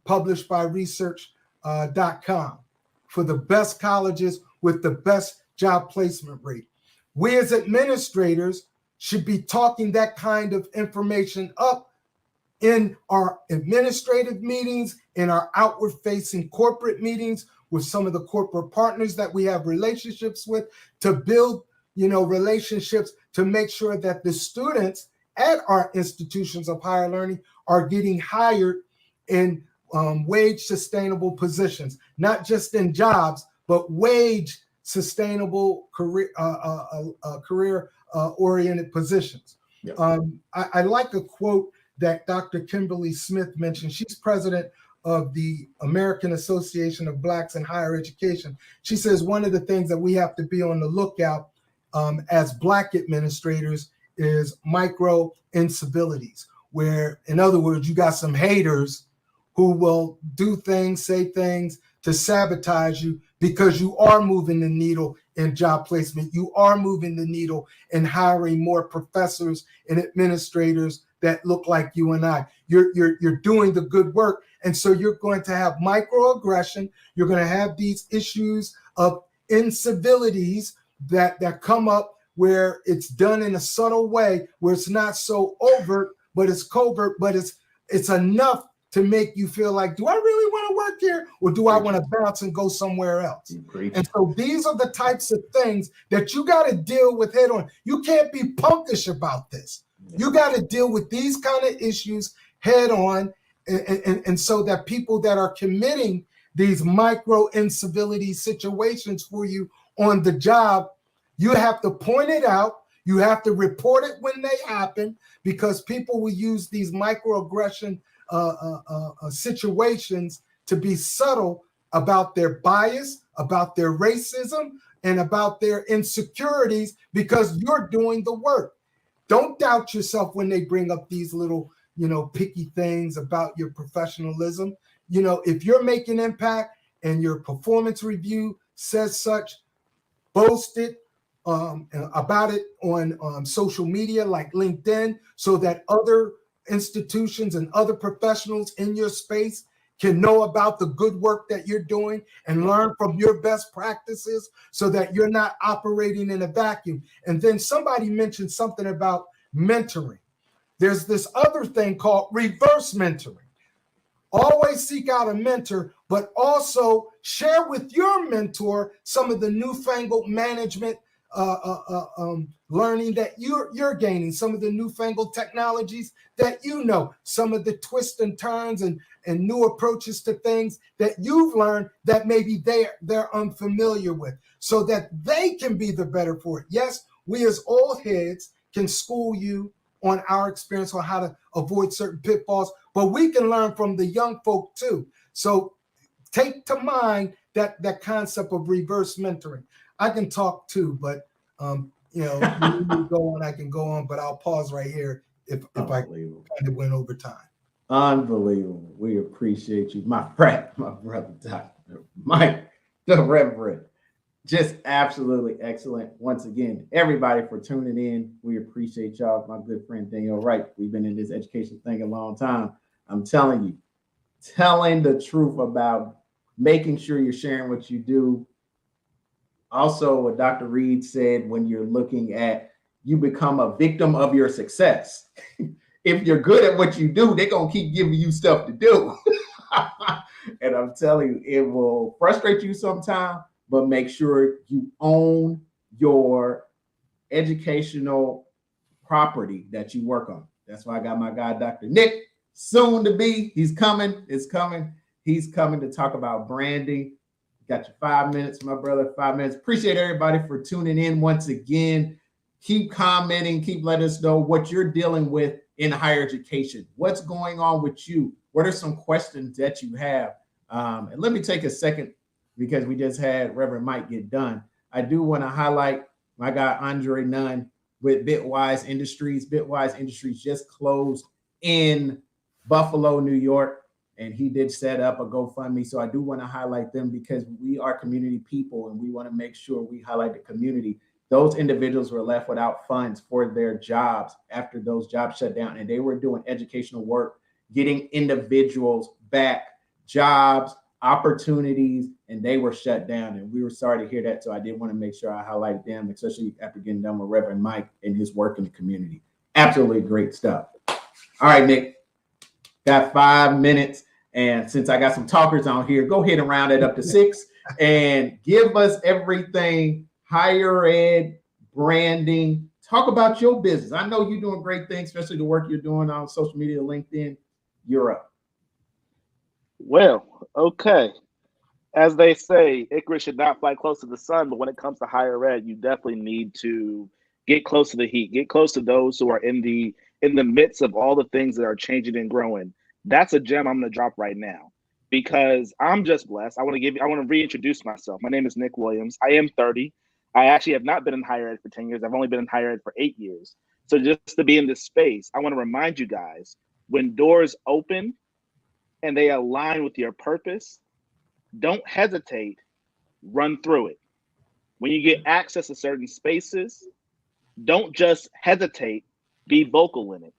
Speaker 2: published by research.com for the best colleges with the best job placement rate. We as administrators should be talking that kind of information up in our administrative meetings, in our outward-facing corporate meetings with some of the corporate partners that we have relationships with, to build, relationships to make sure that the students at our institutions of higher learning are getting hired in wage sustainable positions, not just in jobs, but wage sustainable career oriented positions. Yeah. I like a quote that Dr. Kimberly Smith mentioned. She's president of the American Association of Blacks in Higher Education. She says one of the things that we have to be on the lookout as Black administrators is micro incivilities, where, in other words, you got some haters who will do things, say things to sabotage you because you are moving the needle in job placement. You are moving the needle in hiring more professors and administrators that look like you and I. You're doing the good work. And so you're going to have microaggression. You're going to have these issues of incivilities that come up where it's done in a subtle way, where it's not so overt, but it's covert, but it's enough to make you feel like, do I really want to work here, or do I want to bounce and go somewhere else? And so these are the types of things that you got to deal with head on. You can't be punkish about this. You got to deal with these kind of issues head on, and so that people that are committing these micro incivility situations for you on the job, you have to point it out. You have to report it when they happen, because people will use these microaggression situations to be subtle about their bias, about their racism, and about their insecurities, because you're doing the work. Don't doubt yourself when they bring up these little, picky things about your professionalism. If you're making impact and your performance review says such, boast it about it on social media like LinkedIn, so that other institutions and other professionals in your space can know about the good work that you're doing and learn from your best practices, so that you're not operating in a vacuum. And then somebody mentioned something about mentoring. There's this other thing called reverse mentoring. Always seek out a mentor, but also share with your mentor some of the newfangled management learning that you're gaining, some of the newfangled technologies that some of the twists and turns and new approaches to things that you've learned that maybe they're unfamiliar with, so that they can be the better for it. Yes, we as old heads can school you on our experience on how to avoid certain pitfalls, but we can learn from the young folk too. So take to mind that concept of reverse mentoring. I can talk too, but you go on, I can go on, but I'll pause right here if I kind of went over time.
Speaker 1: Unbelievable. We appreciate you, my brother, Dr. Mike, the Reverend. Just absolutely excellent. Once again, everybody for tuning in. We appreciate y'all. My good friend Daniel Wright. We've been in this education thing a long time. I'm telling you, telling the truth about making sure you're sharing what you do. Also, what Dr. Reed said, when you're looking at, you become a victim of your success. If you're good at what you do, they're going to keep giving you stuff to do. And I'm telling you, it will frustrate you sometimes, but make sure you own your educational property that you work on. That's why I got my guy, Dr. Nick, soon to be. He's coming. He's coming to talk about branding. Got your 5 minutes, my brother, 5 minutes. Appreciate everybody for tuning in once again. Keep commenting, keep letting us know what you're dealing with in higher education. What's going on with you? What are some questions that you have? And let me take a second, because we just had Reverend Mike get done. I do want to highlight my guy, Andre Nunn, with Bitwise Industries. Bitwise Industries just closed in Buffalo, New York. and he did set up a GoFundMe. So I do want to highlight them because we are community people and we want to make sure we highlight the community. Those individuals were left without funds for their jobs after those jobs shut down, and they were doing educational work, getting individuals back jobs, opportunities, and they were shut down. And we were sorry to hear that. So I did want to make sure I highlight them, especially after getting done with Reverend Mike and his work in the community. Absolutely great stuff. All right, Nick, got 5 minutes. And since I got some talkers on here, go ahead and round it up to 6 and give us everything higher ed, branding. Talk about your business. I know you're doing great things, especially the work you're doing on social media, LinkedIn. You're up.
Speaker 3: Well, okay. As they say, Icarus should not fly close to the sun, but when it comes to higher ed, you definitely need to get close to the heat, get close to those who are in the midst of all the things that are changing and growing. That's a gem I'm going to drop right now because I'm just blessed. I want to reintroduce myself. My name is Nick Williams. I am 30. I actually have not been in higher ed for 10 years. I've only been in higher ed for 8 years. So just to be in this space, I want to remind you guys, when doors open and they align with your purpose, don't hesitate, run through it. When you get access to certain spaces, don't just hesitate, be vocal in it.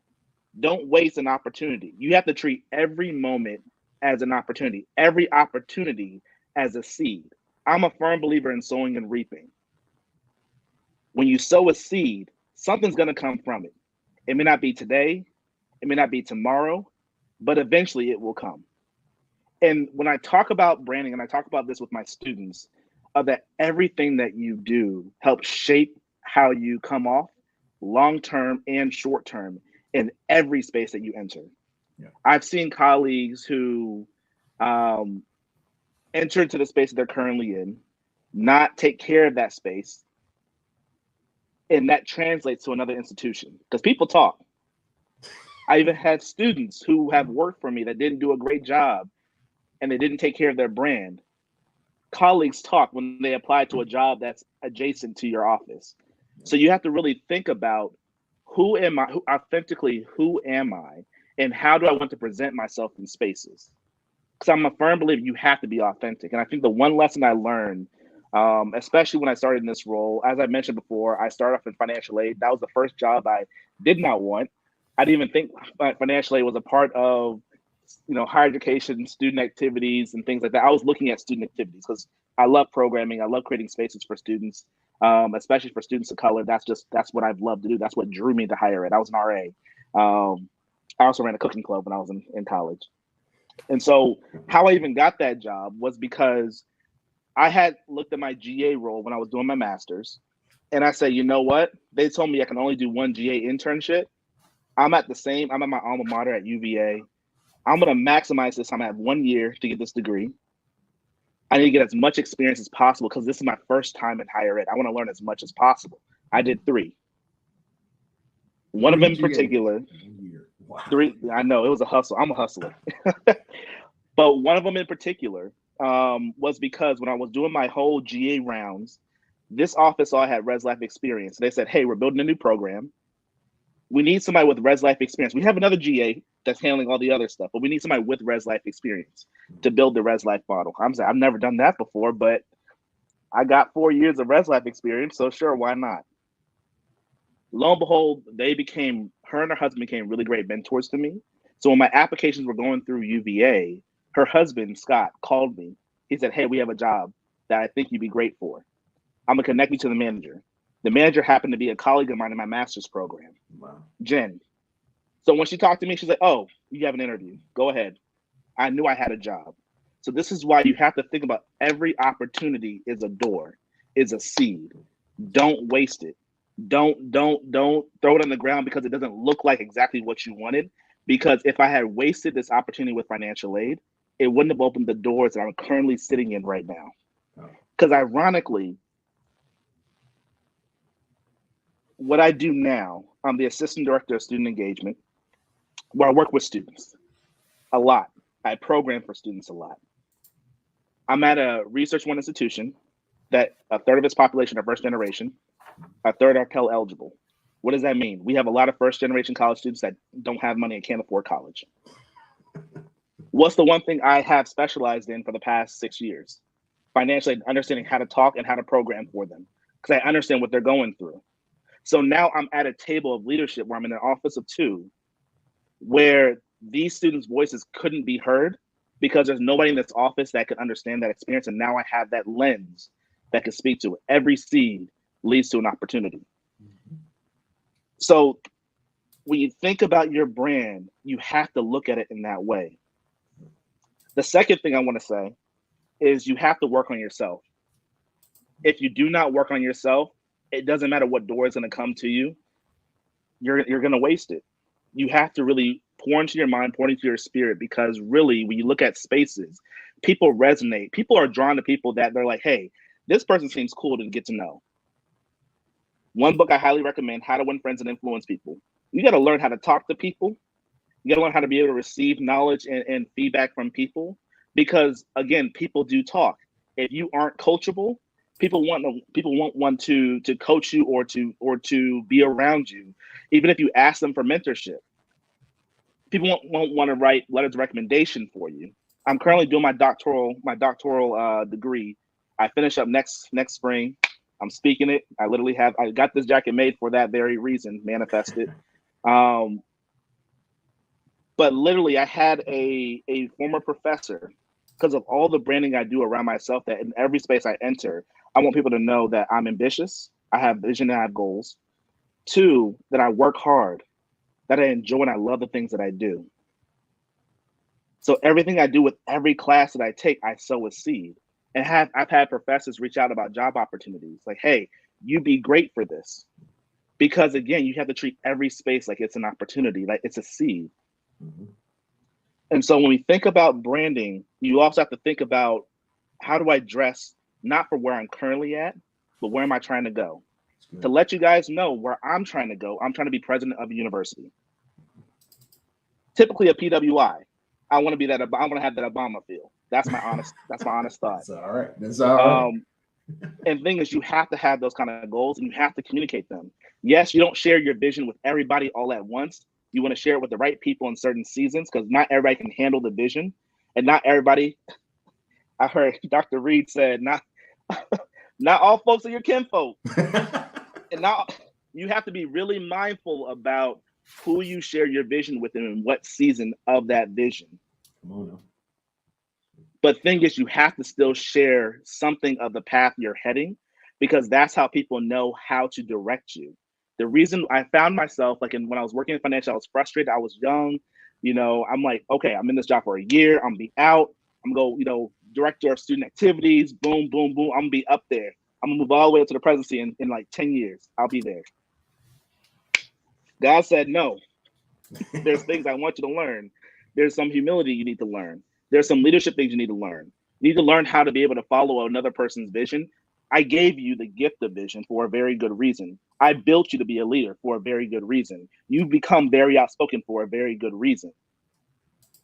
Speaker 3: Don't waste an opportunity. You have to treat every moment as an opportunity, every opportunity as a seed. I'm a firm believer in sowing and reaping. When you sow a seed, something's going to come from it. It may not be today, it may not be tomorrow, but eventually it will come. And when I talk about branding, and I talk about this with my students, that everything that you do helps shape how you come off long-term and short-term in every space that you enter. Yeah. I've seen colleagues who enter into the space that they're currently in, not take care of that space, and that translates to another institution because people talk. I even had students who have worked for me that didn't do a great job and they didn't take care of their brand. Colleagues talk when they apply to a job that's adjacent to your office. So you have to really think about who am I, who am I, and how do I want to present myself in spaces? Because I'm a firm believer you have to be authentic. And I think the one lesson I learned, especially when I started in this role, as I mentioned before, I started off in financial aid. That was the first job I did not want. I didn't even think financial aid was a part of, higher education, student activities, and things like that. I was looking at student activities because I love programming. I love creating spaces for students, especially for students of color. That's what I've loved to do. That's what drew me to higher ed. I was an RA. I also ran a cooking club when I was in college. And so how I even got that job was because I had looked at my GA role when I was doing my master's. And I said, you know what? They told me I can only do one GA internship. I'm at my alma mater at UVA. I'm going to maximize this. I'm going to have 1 year to get this degree. I need to get as much experience as possible because this is my first time in higher ed. I want to learn as much as possible. I did 3. One of them in particular, wow. 3, I know it was a hustle. I'm a hustler. But one of them in particular was because when I was doing my whole GA rounds, this office all had Res Life experience. They said, hey, we're building a new program. We need somebody with Res Life experience. We have another GA that's handling all the other stuff, but we need somebody with Res Life experience to build the Res Life model. I'm saying I've never done that before, but I got 4 years of Res Life experience, so sure, why not? Lo and behold, her and her husband became really great mentors to me. So when my applications were going through UVA, her husband, Scott, called me. He said, hey, we have a job that I think you'd be great for. I'm gonna connect you to the manager. The manager happened to be a colleague of mine in my master's program, wow. Jen. So when she talked to me, she's like, oh, you have an interview. Go ahead. I knew I had a job. So this is why you have to think about every opportunity is a door, is a seed. Don't waste it. Don't throw it on the ground because it doesn't look like exactly what you wanted. Because if I had wasted this opportunity with financial aid, it wouldn't have opened the doors that I'm currently sitting in right now. Because ironically, what I do now, I'm the assistant director of student engagement, where I work with students a lot. I program for students a lot. I'm at a Research One institution that a third of its population are first generation, a third are Pell eligible. What does that mean? We have a lot of first generation college students that don't have money and can't afford college. What's the one thing I have specialized in for the past 6 years? Financially understanding how to talk and how to program for them, because I understand what they're going through. So now I'm at a table of leadership where I'm in an office of 2, where these students' voices couldn't be heard because there's nobody in this office that could understand that experience. And now I have that lens that can speak to it. Every seed leads to an opportunity. So when you think about your brand, you have to look at it in that way. The second thing I want to say is you have to work on yourself. If you do not work on yourself, it doesn't matter what door is going to come to you, you're going to waste it. You have to really pour into your mind, pour into your spirit, because really, when you look at spaces, people resonate. People are drawn to people that they're like, hey, this person seems cool to get to know. One book I highly recommend, How to Win Friends and Influence People. You got to learn how to talk to people. You got to learn how to be able to receive knowledge and feedback from people, because again, people do talk. If you aren't coachable, people won't want to coach you or to be around you, even if you ask them for mentorship. People won't want to write letters of recommendation for you. I'm currently doing my doctoral degree. I finish up next spring. I'm speaking it. I got this jacket made for that very reason, manifested. But literally, I had a former professor, because of all the branding I do around myself, that in every space I enter, I want people to know that I'm ambitious, I have vision, and I have goals. 2, that I work hard, that I enjoy, and I love the things that I do. So everything I do with every class that I take, I sow a seed. And I've had professors reach out about job opportunities, like, hey, you'd be great for this. Because again, you have to treat every space like it's an opportunity, like it's a seed. Mm-hmm. And so when we think about branding, you also have to think about, how do I dress, not for where I'm currently at, but where am I trying to go? To let you guys know where I'm trying to go, I'm trying to be president of a university. Typically a PWI. I want to have that Obama feel. That's my honest thought.
Speaker 1: That's all right. That's all right.
Speaker 3: And the thing is, you have to have those kind of goals, and you have to communicate them. Yes, you don't share your vision with everybody all at once. You want to share it with the right people in certain seasons, because not everybody can handle the vision, and not everybody. I heard Dr. Reed said, not all folks are your kinfolk. And now you have to be really mindful about who you share your vision with and in what season of that vision. But thing is, you have to still share something of the path you're heading, because that's how people know how to direct you. The reason I found myself, like when I was working in financial, I was frustrated. I was young, I'm like, okay, I'm in this job for a year. I'm gonna be out. I'm gonna go, director of student activities, boom, boom, boom. I'm gonna be up there. I'm gonna move all the way up to the presidency in like 10 years. I'll be there. God said, no, there's things I want you to learn. There's some humility you need to learn. There's some leadership things you need to learn. You need to learn how to be able to follow another person's vision. I gave you the gift of vision for a very good reason. I built you to be a leader for a very good reason. You've become very outspoken for a very good reason.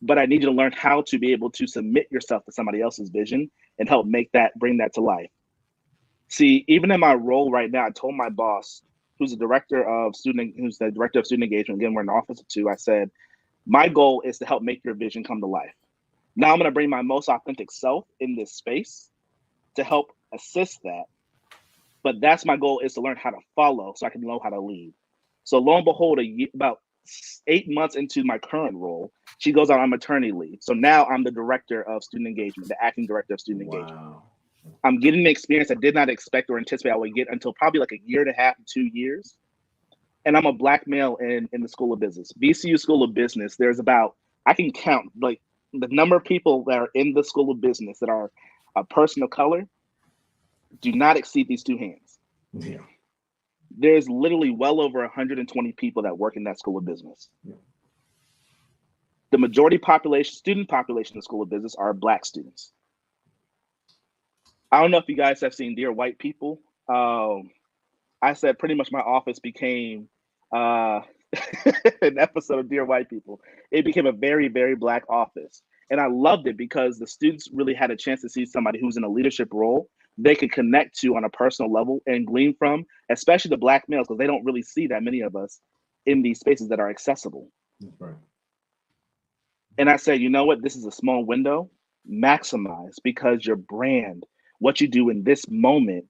Speaker 3: But I need you to learn how to be able to submit yourself to somebody else's vision and help bring that to life. See, even in my role right now, I told my boss, who's the director of student engagement, again, we're in the office of 2, I said, my goal is to help make your vision come to life. Now I'm going to bring my most authentic self in this space to help assist that. But that's my goal, is to learn how to follow so I can know how to lead. So lo and behold, about 8 months into my current role, she goes out on maternity leave. So now I'm the director of student engagement, the acting director of student engagement. I'm getting the experience I did not expect or anticipate I would get until probably like a year and a half, 2 years. And I'm a Black male in the School of Business. VCU School of Business, there's about, I can count like the number of people that are in the School of Business that are a person of color do not exceed these 2 hands. Yeah. There's literally well over 120 people that work in that School of Business. Yeah. The majority student population in the School of Business are Black students. I don't know if you guys have seen Dear White People. I said pretty much my office became an episode of Dear White People. It became a very, very Black office. And I loved it because the students really had a chance to see somebody who's in a leadership role they could connect to on a personal level and glean from, especially the Black males, because they don't really see that many of us in these spaces that are accessible.
Speaker 1: That's right.
Speaker 3: And I said, you know what? This is a small window. Maximize, because your brand, what you do in this moment,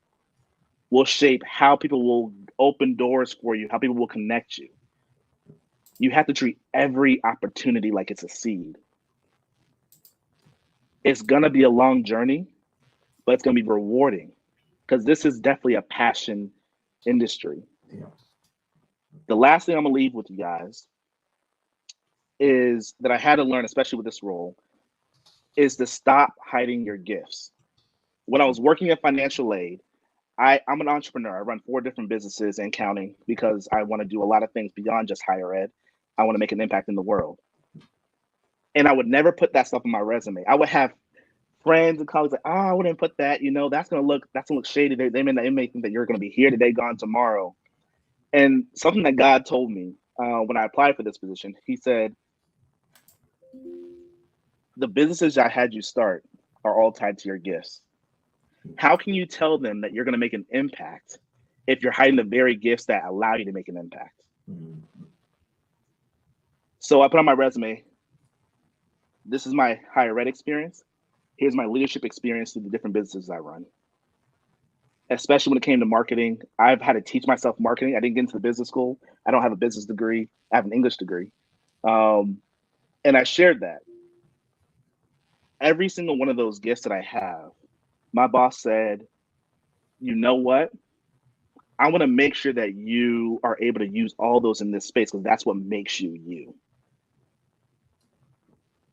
Speaker 3: will shape how people will open doors for you, how people will connect you. You have to treat every opportunity like it's a seed. It's going to be a long journey, but it's going to be rewarding, because this is definitely a passion industry.
Speaker 1: Yeah.
Speaker 3: The last thing I'm going to leave with you guys is that I had to learn, especially with this role, is to stop hiding your gifts. When I was working in financial aid, I'm an entrepreneur. I run 4 different businesses and counting, because I want to do a lot of things beyond just higher ed. I want to make an impact in the world. And I would never put that stuff on my resume. I would have friends and colleagues like, I wouldn't put that, that's gonna look shady. They may think that you're gonna be here today, gone tomorrow. And something that God told me when I applied for this position, he said, the businesses I had you start are all tied to your gifts. How can you tell them that you're gonna make an impact if you're hiding the very gifts that allow you to make an impact? So I put on my resume, this is my higher ed experience. Here's my leadership experience through the different businesses I run. Especially when it came to marketing, I've had to teach myself marketing. I didn't get into the business school. I don't have a business degree. I have an English degree. And I shared that. Every single one of those gifts that I have, my boss said, you know what? I want to make sure that you are able to use all those in this space, because that's what makes you you.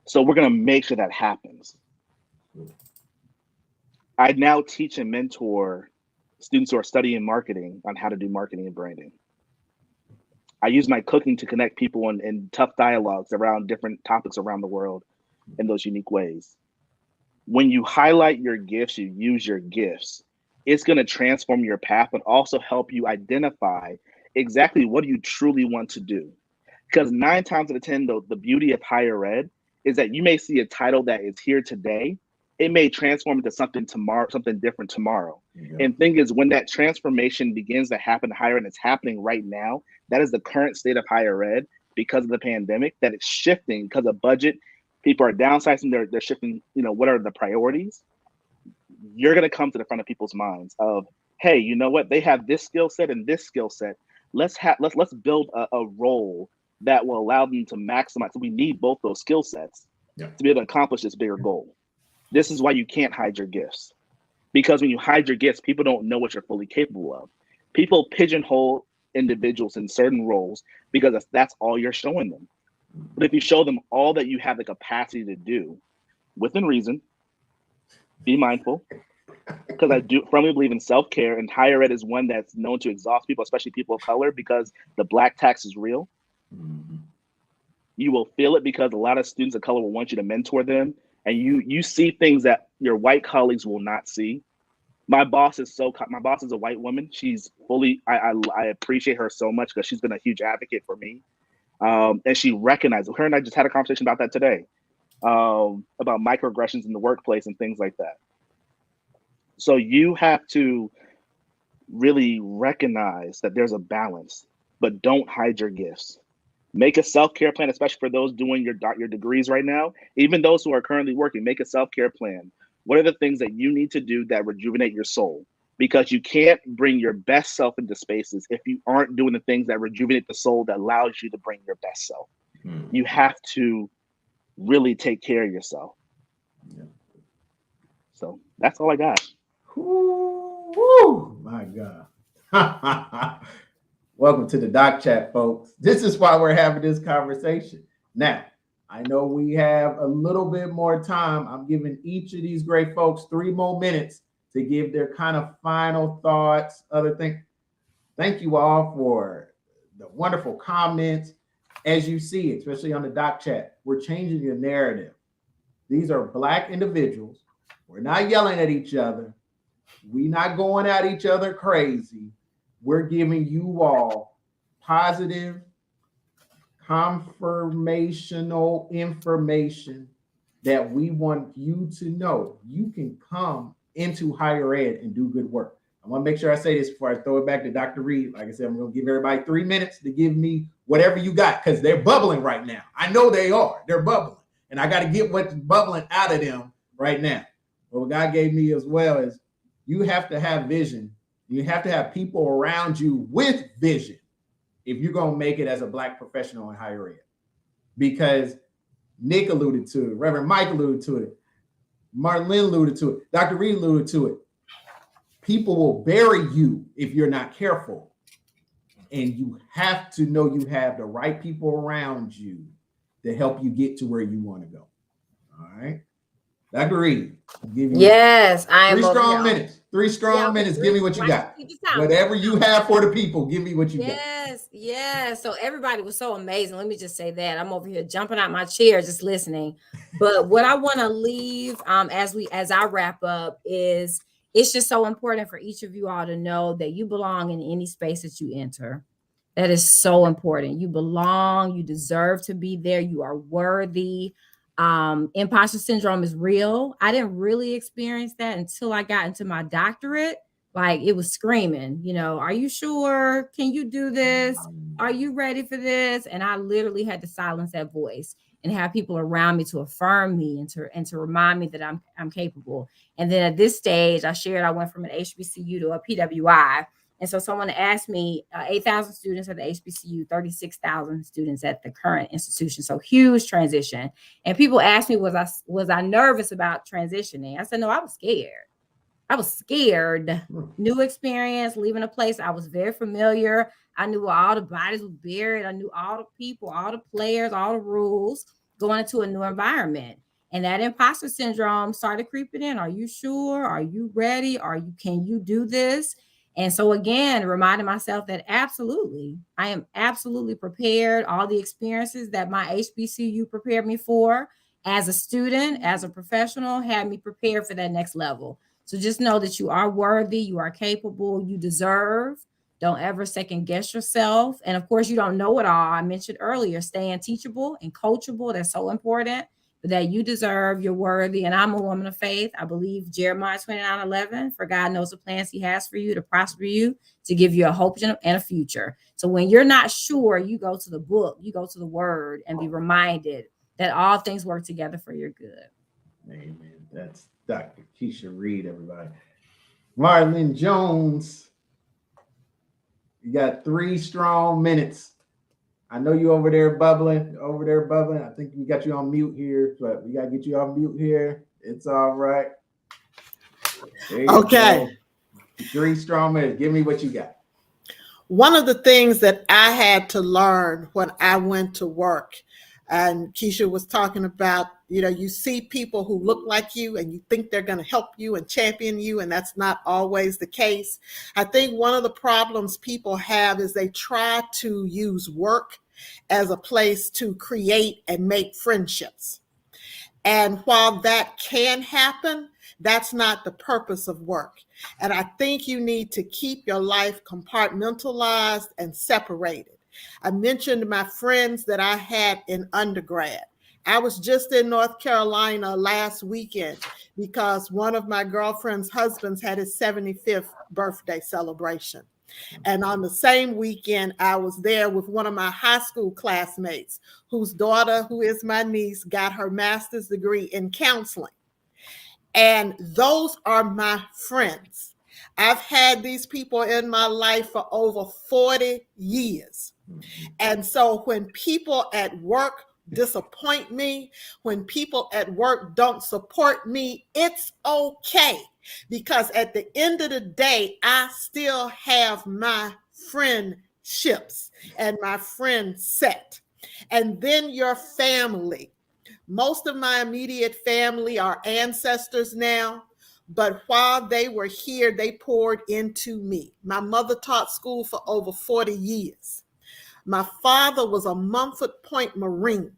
Speaker 3: So we're going to make sure that happens. I now teach and mentor students who are studying marketing on how to do marketing and branding. I use my cooking to connect people in tough dialogues around different topics around the world in those unique ways. When you highlight your gifts, you use your gifts, it's going to transform your path, but also help you identify exactly what you truly want to do. Because 9 times out of 10, the beauty of higher ed is that you may see a title that is here today. It may transform into something tomorrow, something different tomorrow. Yeah. And thing is, when that transformation begins to happen in higher ed, and it's happening right now, that is the current state of higher ed because of the pandemic, that it's shifting because of budget. People are downsizing, they're shifting, what are the priorities? You're going to come to the front of people's minds of, hey, you know what? They have this skill set and this skill set. Let's build a role that will allow them to maximize. So we need both those skill sets to be able to accomplish this bigger goal. This is why you can't hide your gifts. Because when you hide your gifts, people don't know what you're fully capable of. People pigeonhole individuals in certain roles because that's all you're showing them. But if you show them all that you have the capacity to do, within reason, be mindful, because I do firmly believe in self-care, and higher ed is one that's known to exhaust people, especially people of color, because the Black tax is real. Mm-hmm. You will feel it because a lot of students of color will want you to mentor them, and you see things that your white colleagues will not see. My boss is a white woman. She's fully, I appreciate her so much because she's been a huge advocate for me. And she recognizes, her and I just had a conversation about that today, about microaggressions in the workplace and things like that. So you have to really recognize that there's a balance, but don't hide your gifts. Make a self-care plan, especially for those doing your degrees right now. Even those who are currently working, make a self-care plan. What are the things that you need to do that rejuvenate your soul? Because you can't bring your best self into spaces if you aren't doing the things that rejuvenate the soul that allows you to bring your best self. You have to really take care of yourself. Yeah. So that's all I got.
Speaker 1: Woo, my God. Welcome to the Doc Chat, folks. This is why we're having this conversation. Now, I know we have a little bit more time. I'm giving each of these great folks 3 more minutes to give their kind of final thoughts, other things. Thank you all for the wonderful comments. As you see, especially on the Doc Chat, we're changing the narrative. These are Black individuals. We're not yelling at each other. We're not going at each other crazy. We're giving you all positive, confirmational information that we want you to know. You can come into higher ed and do good work. I want to make sure I say this before I throw it back to Dr. Reed. Like I said, I'm going to give everybody 3 minutes to give me whatever you got, because they're bubbling right now. I know they are. They're bubbling. and I got to get what's bubbling out of them right now. But what God gave me as well is you have to have vision. You have to have people around you with vision if you're going to make it as a Black professional in higher ed. Because Nick alluded to it, Reverend Mike alluded to it, Martin Lynn alluded to it, Dr. Reed alluded to it. People will bury you if you're not careful. And you have to know you have the right people around you to help you get to where you want to go. All right. Dr. Reed, I'll give you
Speaker 6: Yes, I am.
Speaker 1: 3 strong minutes. 3 strong minutes. Give me what you got. Whatever you have for the people, give me what you got.
Speaker 6: Yes. So everybody was so amazing. Let me just say that I'm over here jumping out my chair just listening. But what I want to leave as I wrap up is it's just so important for each of you all to know that you belong in any space that you enter. That is so important. You belong. You deserve to be there. You are worthy. Imposter syndrome is real. I didn't really experience that until I got into my doctorate. Like it was screaming, are you sure? Can you do this? Are you ready for this? And I literally had to silence that voice and have people around me to affirm me and to remind me that I'm capable. And then at this stage, I shared I went from an HBCU to a PWI. And so someone asked me, 8,000 students at the HBCU, 36,000 students at the current institution. So huge transition. And people asked me, was I nervous about transitioning? I said, no, I was scared. New experience, leaving a place I was very familiar. I knew where all the bodies were buried. I knew all the people, all the players, all the rules, going into a new environment. And that imposter syndrome started creeping in. Are you sure? Are you ready? Can you do this? And so again, reminding myself that absolutely, I am absolutely prepared. All the experiences that my HBCU prepared me for as a student, as a professional, had me prepared for that next level. So just know that you are worthy, you are capable, you deserve. Don't ever second guess yourself. And of course, you don't know it all. I mentioned earlier, staying teachable and coachable. That's so important. But that you deserve, you're worthy. And I'm a woman of faith. I believe Jeremiah 29:11, for God knows the plans he has for you to prosper you, to give you a hope and a future. So when you're not sure, you go to the book, you go to the word and be reminded that all things work together for your good.
Speaker 1: Amen. That's Dr. Keisha Reed, everybody. Marlon Jones, you got 3 strong minutes. I know you over there bubbling. I think we got you on mute here, but we got to get you on mute here. It's all right.
Speaker 4: Okay.
Speaker 1: Go. 3 strong minutes. Give me what you got.
Speaker 4: One of the things that I had to learn when I went to work, and Keisha was talking about, you see people who look like you and you think they're going to help you and champion you, and that's not always the case. I think one of the problems people have is they try to use work as a place to create and make friendships. And while that can happen, that's not the purpose of work. And I think you need to keep your life compartmentalized and separated. I mentioned my friends that I had in undergrad. I was just in North Carolina last weekend because one of my girlfriend's husbands had his 75th birthday celebration. And on the same weekend, I was there with one of my high school classmates whose daughter, who is my niece, got her master's degree in counseling. And those are my friends. I've had these people in my life for over 40 years. And so when people at work disappoint me, when people at work don't support me, it's okay. Because at the end of the day, I still have my friendships and my friend set. And then your family. Most of my immediate family are ancestors now, but while they were here, they poured into me. My mother taught school for over 40 years. My father was a Mumford Point Marine,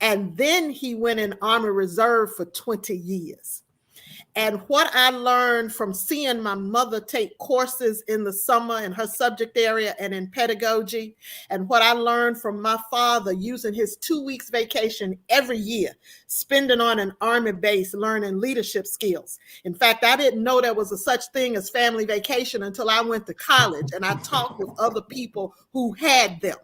Speaker 4: and then he went in Army Reserve for 20 years. And what I learned from seeing my mother take courses in the summer in her subject area and in pedagogy, and what I learned from my father using his 2 weeks vacation every year, spending on an Army base, learning leadership skills. In fact, I didn't know there was a such thing as family vacation until I went to college and I talked with other people who had them.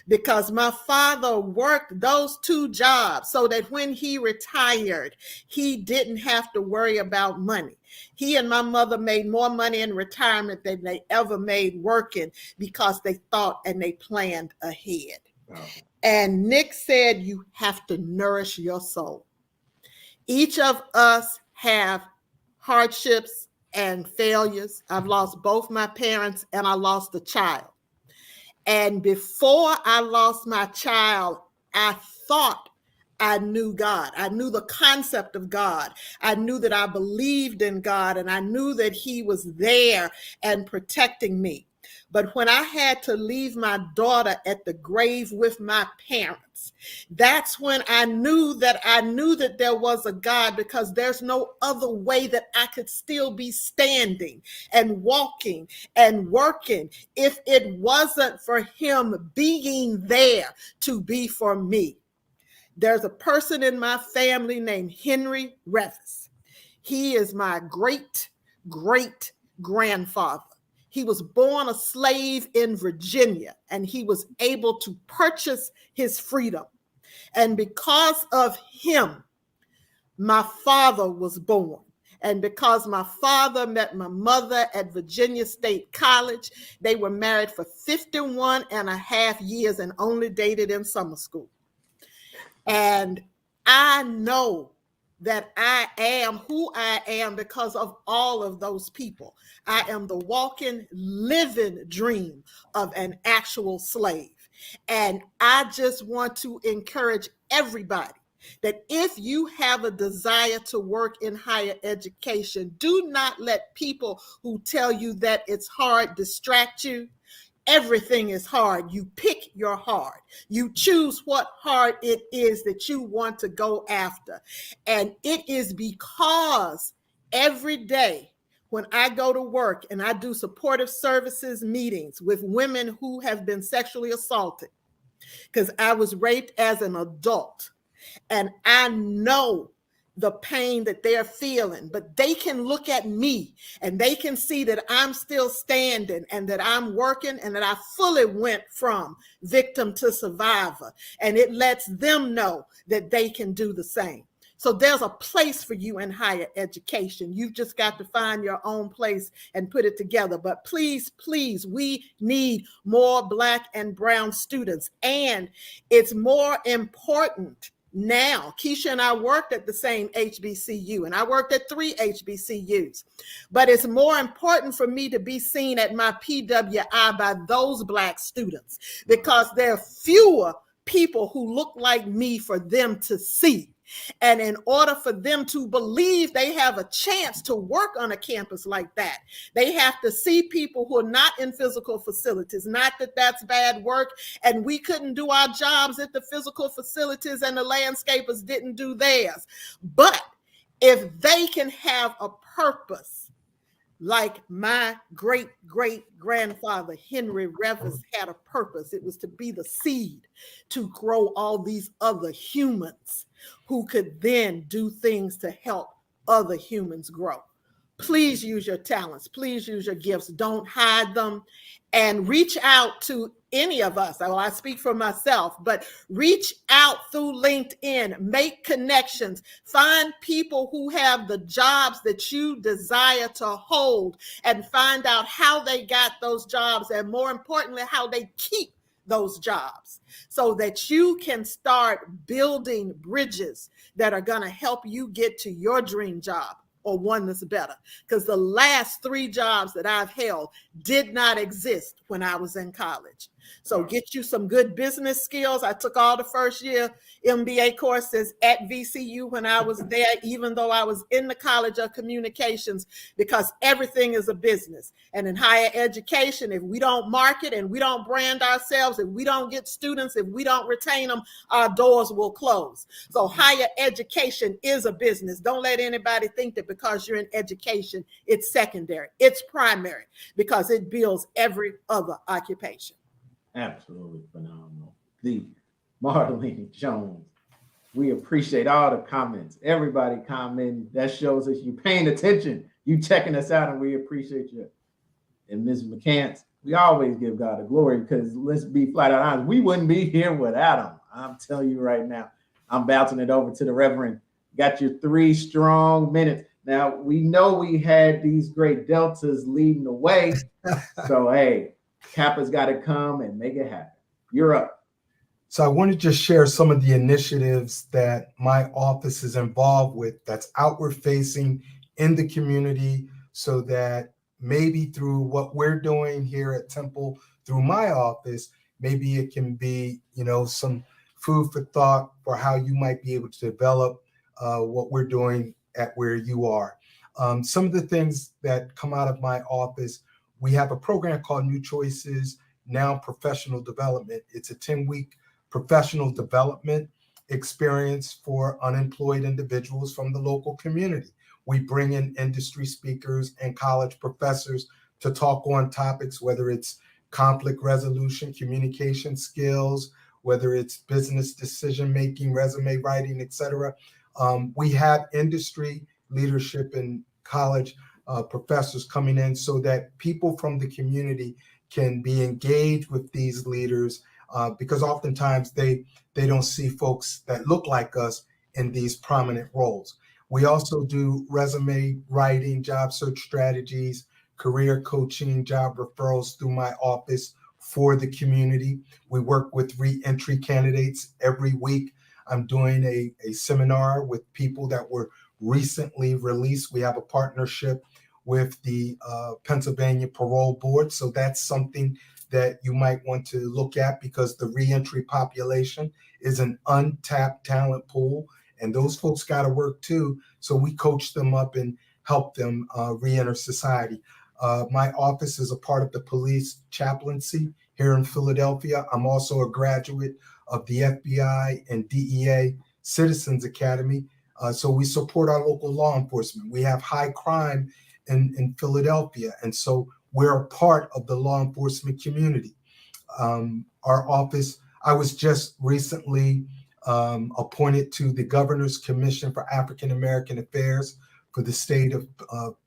Speaker 4: because my father worked those 2 jobs so that when he retired, he didn't have to worry about money. He and my mother made more money in retirement than they ever made working because they thought and they planned ahead.
Speaker 1: Wow.
Speaker 4: And Nick said, you have to nourish your soul. Each of us have hardships and failures. I've lost both my parents and I lost a child. And before I lost my child, I thought I knew God. I knew the concept of God. I knew that I believed in God, and I knew that he was there and protecting me. But when I had to leave my daughter at the grave with my parents, that's when I knew that there was a God, because there's no other way that I could still be standing and walking and working if it wasn't for him being there to be for me. There's a person in my family named Henry Revis. He is my great grandfather. He was born a slave in Virginia, and he was able to purchase his freedom. And because of him, my father was born. And because my father met my mother at Virginia State College, they were married for 51 and a half years and only dated in summer school. And I know that I am who I am because of all of those people. I am the walking, living dream of an actual slave. And I just want to encourage everybody that if you have a desire to work in higher education, do not let people who tell you that it's hard distract you. Everything is hard. You pick your hard. You choose what hard it is that you want to go after. And it is because every day when I go to work and I do supportive services meetings with women who have been sexually assaulted, because I was raped as an adult, and I know the pain that they're feeling, but they can look at me and they can see that I'm still standing and that I'm working and that I fully went from victim to survivor. And it lets them know that they can do the same. So there's a place for you in higher education. You've just got to find your own place and put it together. But please, please, we need more Black and brown students. And it's more important now. Keisha and I worked at the same HBCU, and I worked at 3 HBCUs. But it's more important for me to be seen at my PWI by those Black students, because there are fewer people who look like me for them to see. And in order for them to believe they have a chance to work on a campus like that, they have to see people who are not in physical facilities. Not that that's bad work, and we couldn't do our jobs at the physical facilities and the landscapers didn't do theirs. But if they can have a purpose, like my great-great-grandfather Henry Revis had a purpose. It was to be the seed to grow all these other humans who could then do things to help other humans grow. Please use your talents. Please use your gifts. Don't hide them, and reach out to any of us. Well, I speak for myself, but reach out through LinkedIn, make connections, find people who have the jobs that you desire to hold, and find out how they got those jobs, and more importantly, how they keep those jobs, so that you can start building bridges that are going to help you get to your dream job, or one that's better. Because the last 3 jobs that I've held did not exist when I was in college. So get you some good business skills. I took all the first year MBA courses at VCU when I was there, even though I was in the College of Communications, because everything is a business. And in higher education, if we don't market and we don't brand ourselves, if we don't get students, if we don't retain them, our doors will close. So higher education is a business. Don't let anybody think that because you're in education, it's secondary. It's primary, because it builds every other occupation.
Speaker 1: Absolutely phenomenal. The Marlene Jones. We appreciate all the comments. Everybody commenting. That shows us you paying attention. You checking us out, and we appreciate you. and Ms. McCants, we always give God the glory, because let's be flat out honest, we wouldn't be here without him. I'm telling you right now. I'm bouncing it over to the Reverend. Got your 3 strong minutes. Now, we know we had these great Deltas leading the way. So, hey, Kappa's got to come and make it happen. You're up.
Speaker 2: So I want to just share some of the initiatives that my office is involved with that's outward facing in the community, so that maybe through what we're doing here at Temple, through my office, maybe it can be, some food for thought for how you might be able to develop what we're doing at where you are. Some of the things that come out of my office, we have a program called New Choices Now Professional Development. It's a 10-week professional development experience for unemployed individuals from the local community. We bring in industry speakers and college professors to talk on topics, whether it's conflict resolution, communication skills, whether it's business decision-making, resume writing, etc. We have industry leadership and college professors coming in so that people from the community can be engaged with these leaders, because oftentimes they don't see folks that look like us in these prominent roles. We also do resume writing, job search strategies, career coaching, job referrals through my office for the community. We work with re-entry candidates every week. I'm doing a seminar with people that were recently released. We have a partnership with the Pennsylvania Parole Board. So that's something that you might want to look at, because the reentry population is an untapped talent pool, and those folks got to work too. So we coach them up and help them reenter society. My office is a part of the police chaplaincy here in Philadelphia. I'm also a graduate of the FBI and DEA Citizens Academy. So we support our local law enforcement. We have high crime in Philadelphia, and so we're a part of the law enforcement community. Our office, I was just recently appointed to the Governor's Commission for African American Affairs for the state of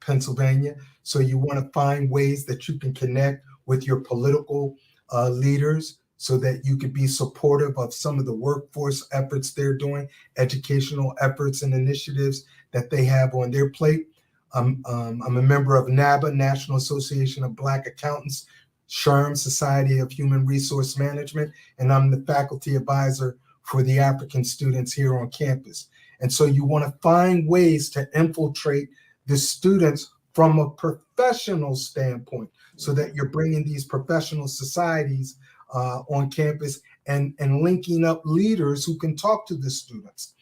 Speaker 2: Pennsylvania. So you want to find ways that you can connect with your political leaders so that you could be supportive of some of the workforce efforts they're doing, educational efforts and initiatives that they have on their plate. I'm a member of NABA, National Association of Black Accountants, SHRM, Society of Human Resource Management, and I'm the faculty advisor for the African students here on campus. And so you want to find ways to infiltrate the students from a professional standpoint, so that you're bringing these professional societies on campus and linking up leaders who can talk to the students.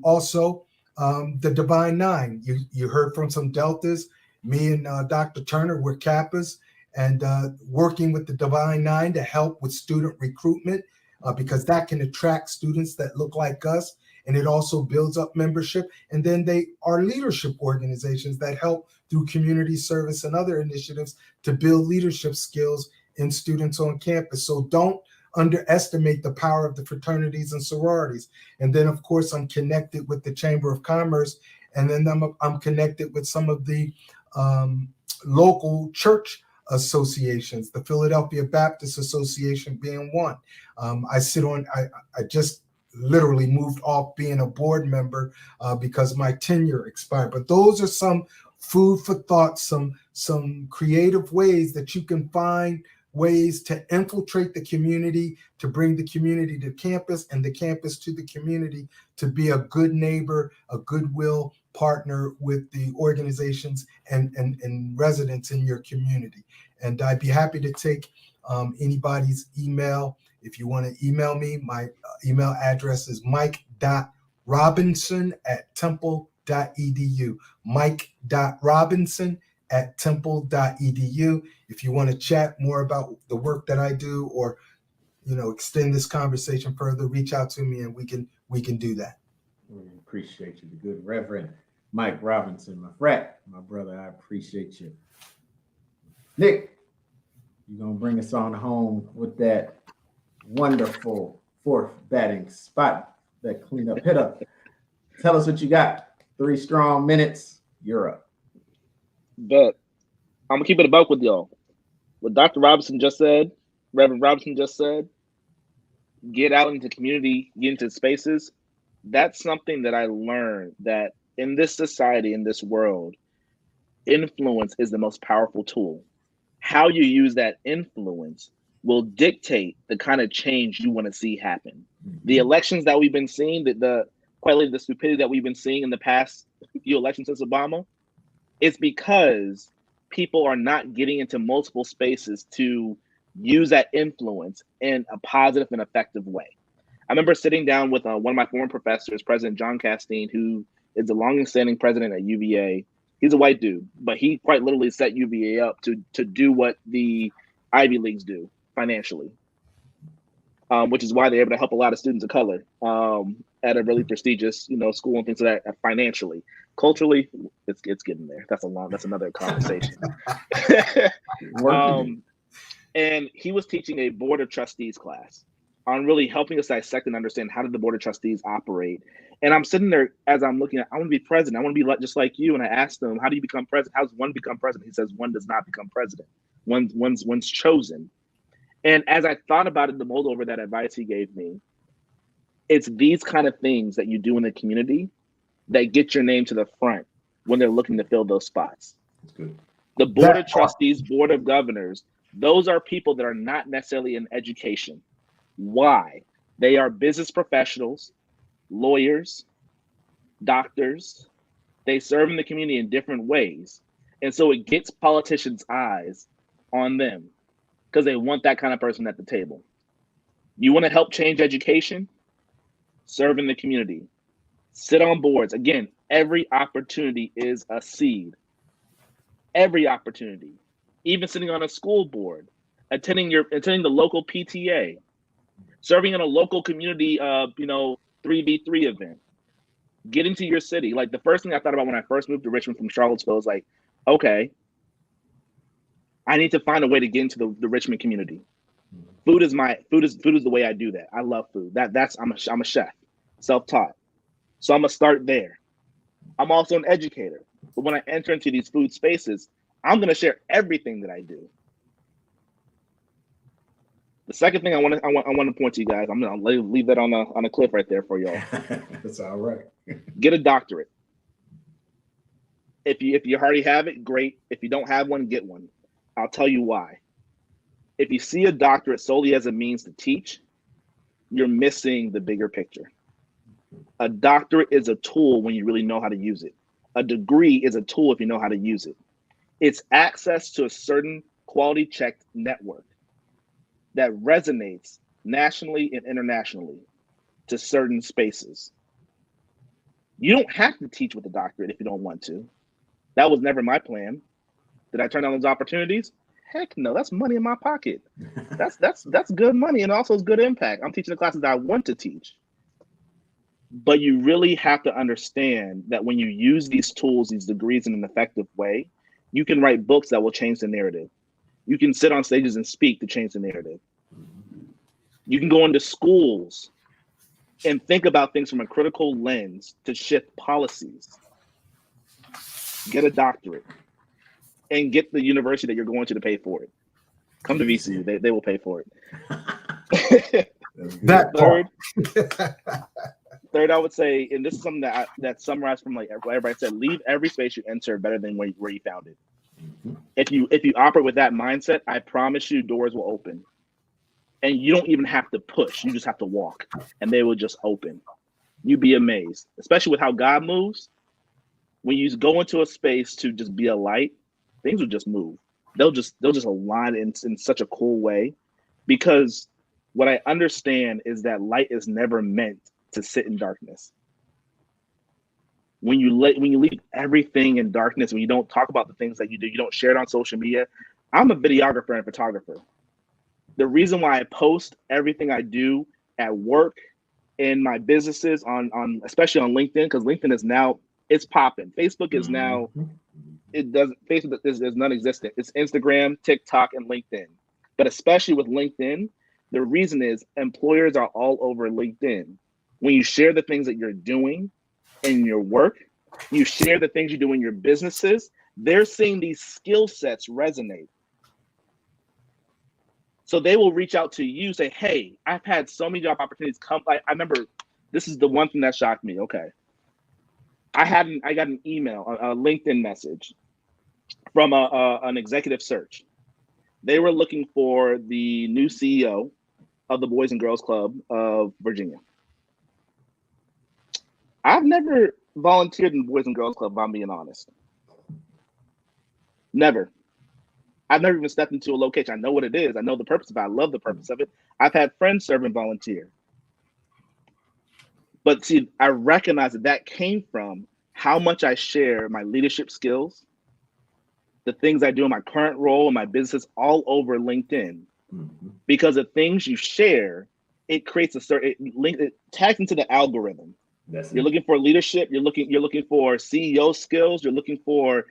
Speaker 2: Also, the Divine Nine, you heard from some Deltas. Me and Dr. Turner, we're Kappas, and working with the Divine Nine to help with student recruitment, because that can attract students that look like us, and it also builds up membership. And then they are leadership organizations that help through community service and other initiatives to build leadership skills in students on campus. So don't underestimate the power of the fraternities and sororities. And then, of course, I'm connected with the Chamber of Commerce, and then I'm connected with some of the local church associations, the Philadelphia Baptist Association being one. I just literally moved off being a board member because my tenure expired. But those are some food for thought, some creative ways that you can find ways to infiltrate the community, to bring the community to campus and the campus to the community, to be a good neighbor, a goodwill partner with the organizations and residents in your community. And I'd be happy to take anybody's email. If you want to email me, my email address is mike.robinson@temple.edu. mike.robinson@temple.edu. If you want to chat more about the work that I do, or extend this conversation further, reach out to me and we can do that.
Speaker 1: We appreciate you, the good Reverend Mike Robinson, my frat, my brother. I appreciate you. Nick, you're gonna bring us on home with that wonderful fourth batting spot, that cleanup hitter. Tell us what you got. 3 strong minutes. You're up.
Speaker 3: But I'm gonna keep it a buck with y'all. What Dr. Robinson just said, Reverend Robinson just said, get out into community, get into spaces. That's something that I learned, that in this society, in this world, influence is the most powerful tool. How you use that influence will dictate the kind of change you want to see happen. The elections that we've been seeing, the stupidity that we've been seeing in the past few elections since Obama, it's because people are not getting into multiple spaces to use that influence in a positive and effective way. I remember sitting down with one of my former professors, President John Castine, who is the longest standing president at UVA. He's a white dude, but he quite literally set UVA up to do what the Ivy Leagues do financially, which is why they're able to help a lot of students of color at a really prestigious, school and things like that financially. Culturally, it's getting there. That's another conversation. And he was teaching a board of trustees class on really helping us dissect and understand how did the board of trustees operate. And I'm sitting there as I'm looking at, I want to be president. I want to be just like you. And I asked him, how do you become president? How does one become president? He says, one does not become president. One's chosen. And as I thought about it, the mold over that advice he gave me, it's these kind of things that you do in the community that get your name to the front when they're looking to fill those spots.
Speaker 1: That's good.
Speaker 3: The board of trustees, board of governors, those are people that are not necessarily in education. Why? They are business professionals, lawyers, doctors. They serve in the community in different ways. And so it gets politicians' eyes on them because they want that kind of person at the table. You want to help change education? Serve in the community. Sit on boards. Again, every opportunity is a seed. Every opportunity. Even sitting on a school board, attending the local PTA, serving in a local community 3v3 event, getting to your city. Like, the first thing I thought about when I first moved to Richmond from Charlottesville is like, okay, I need to find a way to get into the Richmond community. Food is the way I do that. I love food. I'm a chef, self-taught. So I'm gonna start there. I'm also an educator. But when I enter into these food spaces, I'm gonna share everything that I do. The second thing I want to point to you guys, I'm gonna leave that on a cliff right there for y'all.
Speaker 1: That's all right.
Speaker 3: Get a doctorate. If you already have it, great. If you don't have one, get one. I'll tell you why. If you see a doctorate solely as a means to teach, you're missing the bigger picture. A doctorate is a tool when you really know how to use it. A degree is a tool if you know how to use it. It's access to a certain quality checked network that resonates nationally and internationally to certain spaces. You don't have to teach with a doctorate if you don't want to. That was never my plan. Did I turn down those opportunities? Heck no, that's money in my pocket. That's good money, and also it's good impact. I'm teaching the classes that I want to teach. But you really have to understand that when you use these tools, these degrees in an effective way, you can write books that will change the narrative. You can sit on stages and speak to change the narrative. You can go into schools and think about things from a critical lens to shift policies. Get a doctorate and get the university that you're going to pay for it. Come to VCU, they will pay for it. Third, I would say, and this is something that summarized from like what everybody said, leave every space you enter better than where you found it. If you operate with that mindset, I promise you doors will open. And you don't even have to push, you just have to walk and they will just open. You'd be amazed, especially with how God moves. When you go into a space to just be a light, things will just move. They'll just align in such a cool way, because what I understand is that light is never meant to sit in darkness. When you leave everything in darkness, when you don't talk about the things that you do, you don't share it on social media. I'm a videographer and photographer. The reason why I post everything I do at work, in my businesses, on especially on LinkedIn, because LinkedIn is now, it's popping. Facebook is now, Facebook is non-existent. It's Instagram, TikTok, and LinkedIn. But especially with LinkedIn, the reason is employers are all over LinkedIn. When you share the things that you're doing in your work, You share the things you do in your businesses. They're seeing these skill sets resonate. So they will reach out to you, say, hey, I've had so many job opportunities come. I remember, this is the one thing that shocked me. Okay. I got an email, a LinkedIn message from an executive search. They were looking for the new CEO of the Boys and Girls Club of Virginia. I've never volunteered in the Boys and Girls Club, if I'm being honest. Never. I've never even stepped into a location. I know what it is. I know the purpose of it. I love the purpose of it. I've had friends serve and volunteer. But see, I recognize that came from how much I share my leadership skills, the things I do in my current role and my business all over LinkedIn. Mm-hmm. Because the things you share, it creates a certain it tags into the algorithm. You're looking for leadership. You're looking for CEO skills. You're looking for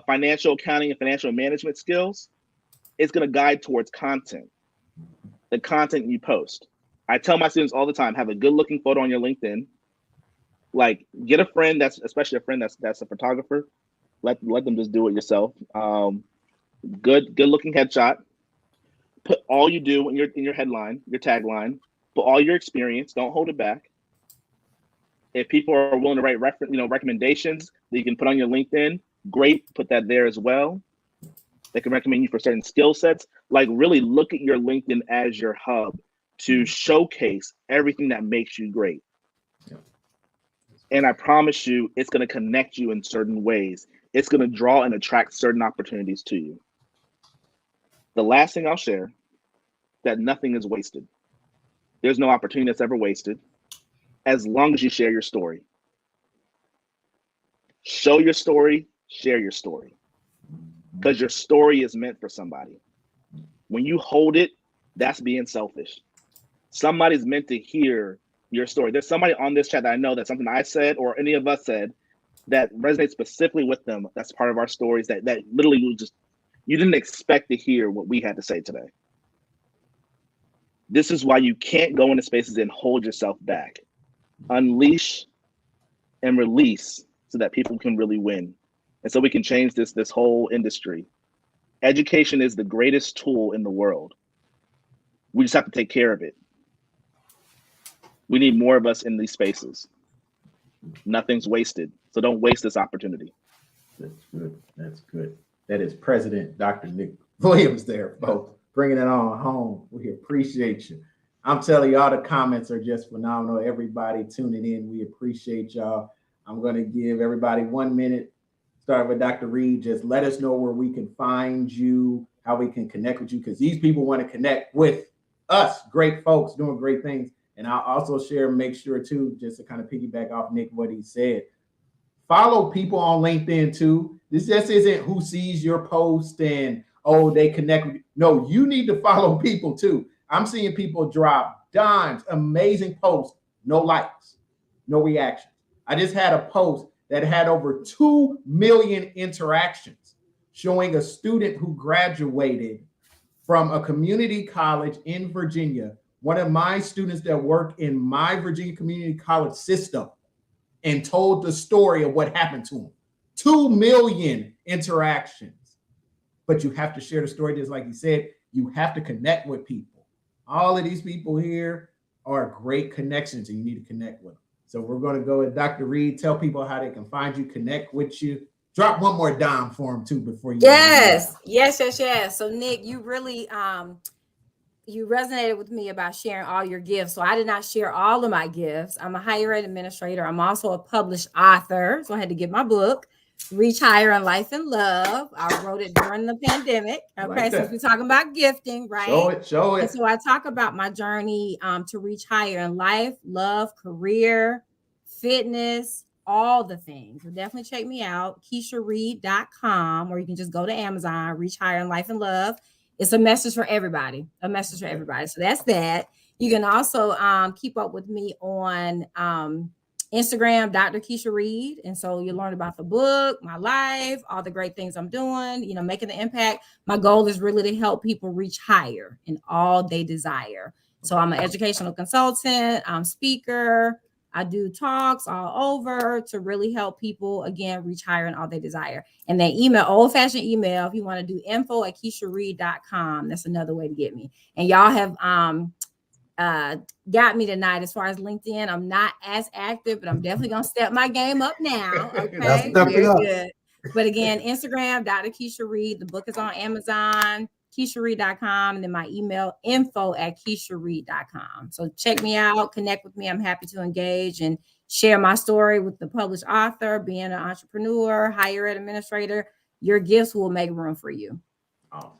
Speaker 3: financial accounting and financial management skills. It's going to guide towards content, the content you post. I tell my students all the time, have a good looking photo on your LinkedIn. Like, get a friend especially a friend that's a photographer. Let them just do it yourself. Good looking headshot. Put all you do in your headline, your tagline. Put all your experience. Don't hold it back. If people are willing to write recommendations that you can put on your LinkedIn, great. Put that there as well. They can recommend you for certain skill sets. Like, really look at your LinkedIn as your hub to showcase everything that makes you great. Yeah. And I promise you, it's going to connect you in certain ways. It's going to draw and attract certain opportunities to you. The last thing I'll share, that nothing is wasted. There's no opportunity that's ever wasted as long as you share your story. Show your story, share your story. Because your story is meant for somebody. When you hold it, that's being selfish. Somebody's meant to hear your story. There's somebody on this chat that I know that something I said or any of us said that resonates specifically with them. That's part of our stories that literally you didn't expect to hear what we had to say today. This is why you can't go into spaces and hold yourself back. Unleash and release so that people can really win. And so we can change this whole industry. Education is the greatest tool in the world. We just have to take care of it. We need more of us in these spaces. Nothing's wasted. So don't waste this opportunity.
Speaker 1: That's good. That's good. That is President Dr. Nick Williams there, folks, bringing it on home. We appreciate you. I'm telling you, all the comments are just phenomenal. Everybody tuning in, we appreciate y'all. I'm going to give everybody 1 minute. Start with Dr. Reed. Just let us know where we can find you, how we can connect with you, because these people want to connect with us, great folks doing great things. And I'll also make sure too, just to kind of piggyback off Nick, what he said, follow people on LinkedIn too. This just isn't who sees your post and, oh, they connect with you. No, you need to follow people too. I'm seeing people drop dimes, amazing posts, no likes, no reactions. I just had a post that had over 2 million interactions showing a student who graduated from a community college in Virginia, one of my students that work in my Virginia community college system, and told the story of what happened to him. 2 million interactions. But you have to share the story, just like he said, you have to connect with people. All of these people here are great connections and you need to connect with them. So we're going to go with Dr. Reed. Tell people how they can find you, connect with you. Drop one more dime for them too before you.
Speaker 6: Yes. So Nick, you really you resonated with me about sharing all your gifts. So I did not share all of my gifts. I'm a higher ed administrator. I'm also a published author. So I had to get my book, Reach Higher in Life and Love. I wrote it during the pandemic. Okay, like since we're talking about gifting, right? Show it. And so I talk about my journey to reach higher in life, love, career, fitness, all the things. So definitely check me out, KeishaReed.com, or you can just go to Amazon, Reach Higher in Life and Love. It's a message for everybody, So that's that. You can also keep up with me on Instagram, Dr. Keisha Reed. And so you learn about the book, my life, all the great things I'm doing, making the impact. My goal is really to help people reach higher in all they desire. So I'm an educational consultant, I'm speaker, I do talks all over to really help people, again, reach higher in all they desire. And then email, old-fashioned email, if you want to do info@KeishaReed.com. That's another way to get me. And y'all have got me tonight as far as LinkedIn. I'm not as active, but I'm definitely going to step my game up now. Okay, very good. But again, Instagram, Dr. Keisha Reed. The book is on Amazon. KeishaReed.com, and then my email, info@KeishaReed.com. So check me out, connect with me. I'm happy to engage and share my story with the published author, being an entrepreneur, higher ed administrator. Your gifts will make room for you.
Speaker 1: Awesome.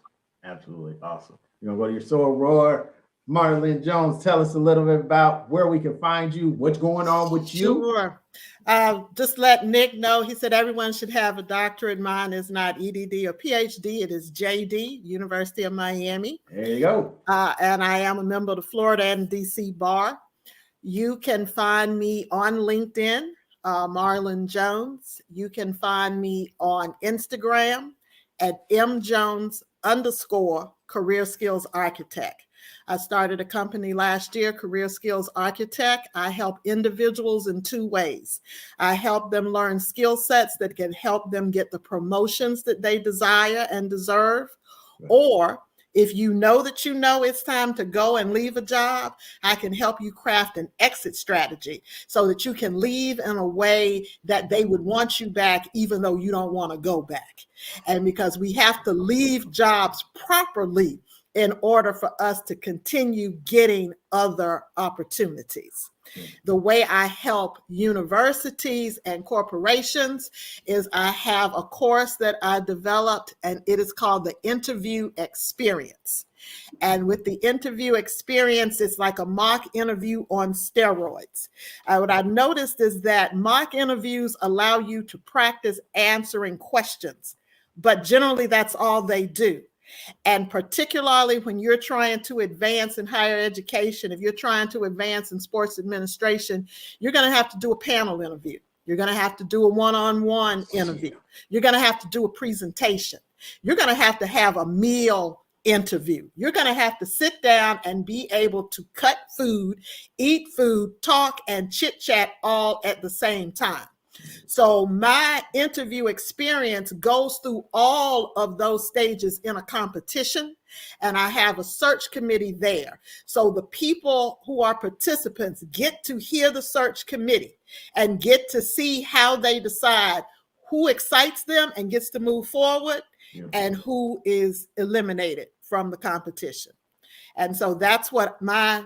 Speaker 1: Absolutely awesome. You're going to go to your Soul Roar. Marlon Jones, tell us a little bit about where we can find you, what's going on with you.
Speaker 4: Sure. Just let Nick know. He said everyone should have a doctorate. Mine is not EDD or PhD. It is JD, University of Miami.
Speaker 1: There you go.
Speaker 4: And I am a member of the Florida and DC Bar. You can find me on LinkedIn, Marlon Jones. You can find me on Instagram at mjones_career skills architect. I started a company last year, Career Skills Architect. I help individuals in two ways. I help them learn skill sets that can help them get the promotions that they desire and deserve. Right. Or if you know that you know it's time to go and leave a job, I can help you craft an exit strategy so that you can leave in a way that they would want you back, even though you don't want to go back. And because we have to leave jobs properly in order for us to continue getting other opportunities. The way I help universities and corporations is I have a course that I developed, and it is called the Interview Experience. And with the interview experience, it's like a mock interview on steroids. What I noticed is that mock interviews allow you to practice answering questions, but generally that's all they do. And particularly when you're trying to advance in higher education, if you're trying to advance in sports administration, you're going to have to do a panel interview. You're going to have to do a one-on-one interview. You're going to have to do a presentation. You're going to have a meal interview. You're going to have to sit down and be able to cut food, eat food, talk, and chit-chat all at the same time. So my interview experience goes through all of those stages in a competition, and I have a search committee there. So the people who are participants get to hear the search committee and get to see how they decide who excites them and gets to move forward and who is eliminated from the competition. And so that's what my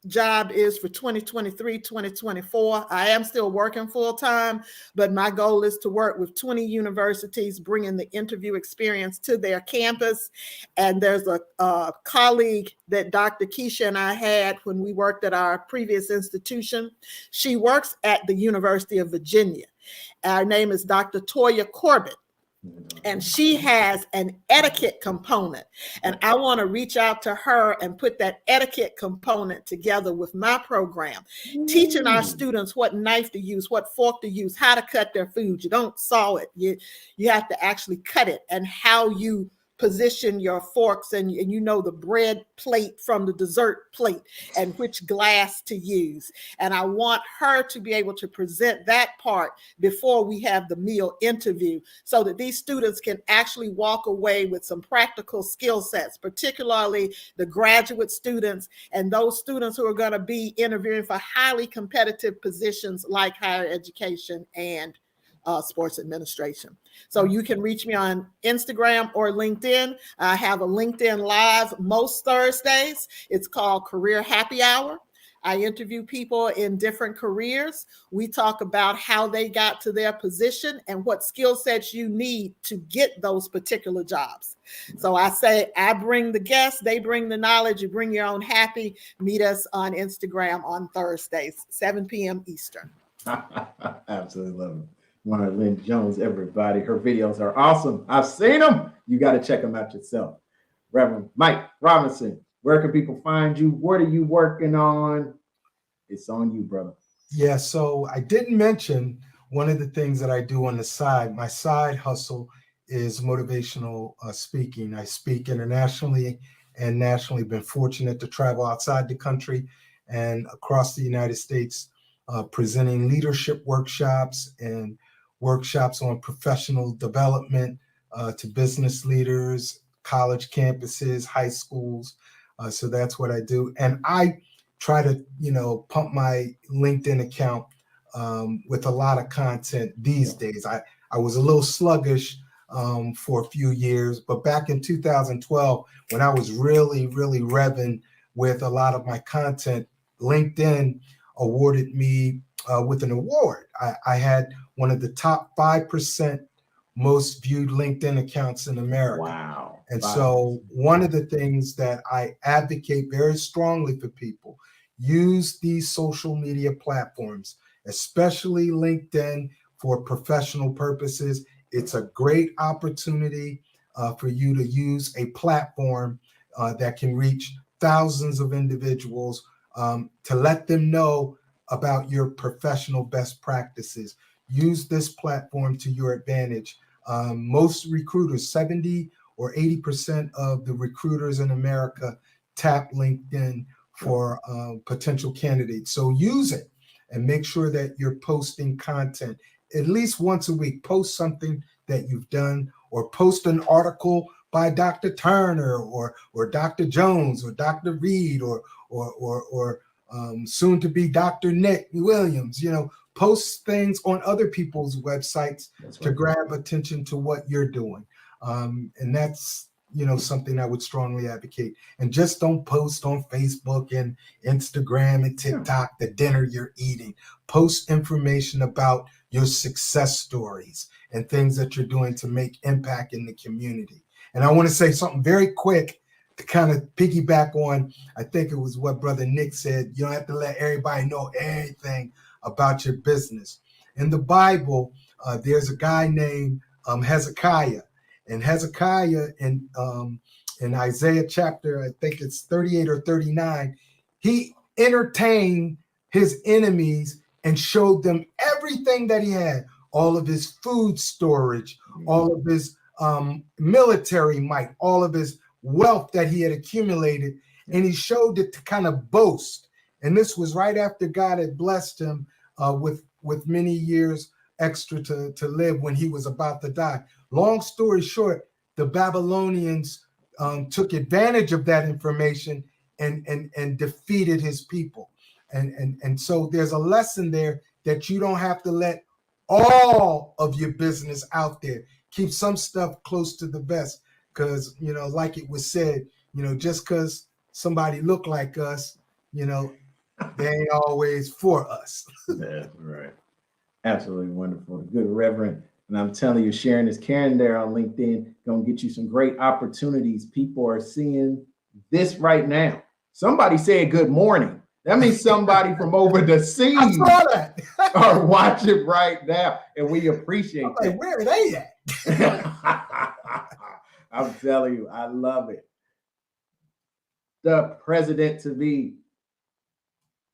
Speaker 4: job is for 2023, 2024. I am still working full time, but my goal is to work with 20 universities, bringing the interview experience to their campus. And there's a colleague that Dr. Keisha and I had when we worked at our previous institution. She works at the University of Virginia. Our name is Dr. Toya Corbett. And she has an etiquette component. And I want to reach out to her and put that etiquette component together with my program, teaching our students what knife to use, what fork to use, how to cut their food. You don't saw it. You have to actually cut it, and how you position your forks and you know the bread plate from the dessert plate and which glass to use. And I want her to be able to present that part before we have the meal interview so that these students can actually walk away with some practical skill sets, particularly the graduate students and those students who are going to be interviewing for highly competitive positions like higher education and sports administration. So you can reach me on Instagram or LinkedIn. I have a LinkedIn Live most Thursdays. It's called Career Happy Hour. I interview people in different careers. We talk about how they got to their position and what skill sets you need to get those particular jobs. So I say, I bring the guests, they bring the knowledge, you bring your own happy. Meet us on Instagram on Thursdays, 7 p.m. Eastern.
Speaker 1: Absolutely love it. Marlon Jones, everybody. Her videos are awesome. I've seen them. You got to check them out yourself. Reverend Mike Robinson, where can people find you? What are you working on? It's on you, brother.
Speaker 2: Yeah, so I didn't mention one of the things that I do on the side. My side hustle is motivational speaking. I speak internationally and nationally. Been fortunate to travel outside the country and across the United States presenting leadership workshops and workshops on professional development to business leaders, college campuses, high schools. So that's what I do. And I try to, pump my LinkedIn account with a lot of content these days. I was a little sluggish for a few years, but back in 2012, when I was really, really revving with a lot of my content, LinkedIn awarded me with an award. I had one of the top 5% most viewed LinkedIn accounts in America.
Speaker 1: Wow.
Speaker 2: And so one of the things that I advocate very strongly for people, use these social media platforms, especially LinkedIn, for professional purposes. It's a great opportunity for you to use a platform that can reach thousands of individuals to let them know about your professional best practices. Use this platform to your advantage. Most recruiters, 70 or 80% of the recruiters in America tap LinkedIn for potential candidates. So use it and make sure that you're posting content at least once a week. Post something that you've done, or post an article by Dr. Turner or Dr. Jones or Dr. Reed or soon to be Dr. Nick Williams. Post things on other people's websites to grab attention to what you're doing. And that's, something I would strongly advocate. And just don't post on Facebook and Instagram and TikTok the dinner you're eating. Post information about your success stories and things that you're doing to make impact in the community. And I want to say something very quick to kind of piggyback on, I think it was what Brother Nick said. You don't have to let everybody know everything about your business. In the Bible, there's a guy named Hezekiah. And Hezekiah in Isaiah chapter, I think it's 38 or 39, he entertained his enemies and showed them everything that he had, all of his food storage, all of his military might, all of his wealth that he had accumulated, and he showed it to kind of boast. And this was right after God had blessed him with many years extra to live when he was about to die. Long story short, the Babylonians took advantage of that information and defeated his people. And so there's a lesson there that you don't have to let all of your business out there. Keep some stuff close to the vest, because, like it was said, just because somebody look like us, they ain't always for us.
Speaker 1: That's right. Absolutely wonderful. Good Reverend. And I'm telling you, sharing this, Karen there on LinkedIn, going to get you some great opportunities. People are seeing this right now. Somebody said good morning. That means somebody from over the seas
Speaker 2: I saw that.
Speaker 1: are watching right now. And we appreciate
Speaker 2: I'm
Speaker 1: that.
Speaker 2: like, where are they at?
Speaker 1: I'm telling you, I love it. The president to be.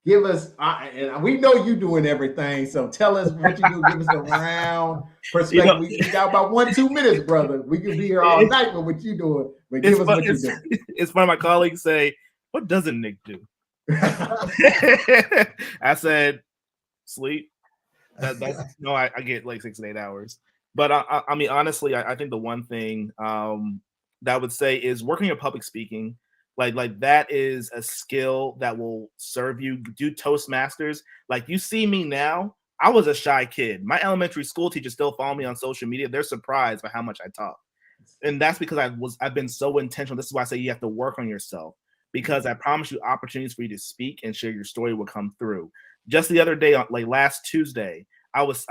Speaker 1: Give us, and we know you doing everything, so tell us what you do. Give us a round perspective. We got about 1-2 minutes, brother. We can be here all night with what you doing, but give us what you do.
Speaker 3: It's funny, my colleagues say, what doesn't Nick do? I said, sleep. I get like 6 to 8 hours. But I mean, honestly, I think the one thing that I would say is working on public speaking. Like that is a skill that will serve you. Do Toastmasters. Like, you see me now, I was a shy kid. My elementary school teachers still follow me on social media. They're surprised by how much I talk. And that's because I've been so intentional. This is why I say you have to work on yourself, because I promise you opportunities for you to speak and share your story will come through. Just the other day, like last Tuesday, I was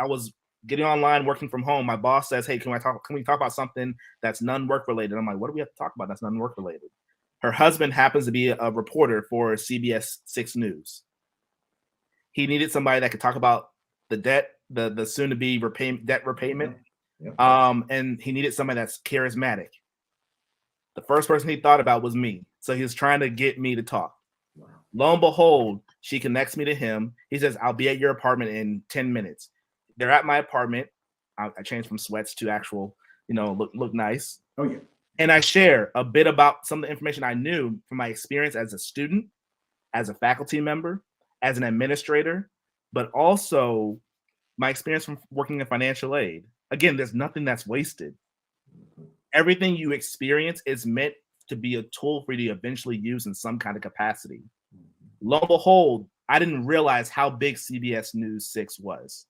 Speaker 3: getting online, working from home. My boss says, hey, can we talk about something that's non-work related? I'm like, what do we have to talk about that's non-work related? Her husband happens to be a reporter for CBS 6 News. He needed somebody that could talk about the debt, the soon-to-be debt repayment.
Speaker 1: Yep.
Speaker 3: And he needed somebody that's charismatic. The first person he thought about was me. So he was trying to get me to talk.
Speaker 1: Wow.
Speaker 3: Lo and behold, she connects me to him. He says, I'll be at your apartment in 10 minutes. They're at my apartment. I changed from sweats to actual, look nice.
Speaker 1: Oh, yeah.
Speaker 3: And I share a bit about some of the information I knew from my experience as a student, as a faculty member, as an administrator, but also my experience from working in financial aid. Again, there's nothing that's wasted. Everything you experience is meant to be a tool for you to eventually use in some kind of capacity. Lo and behold, I didn't realize how big CBS News 6 was.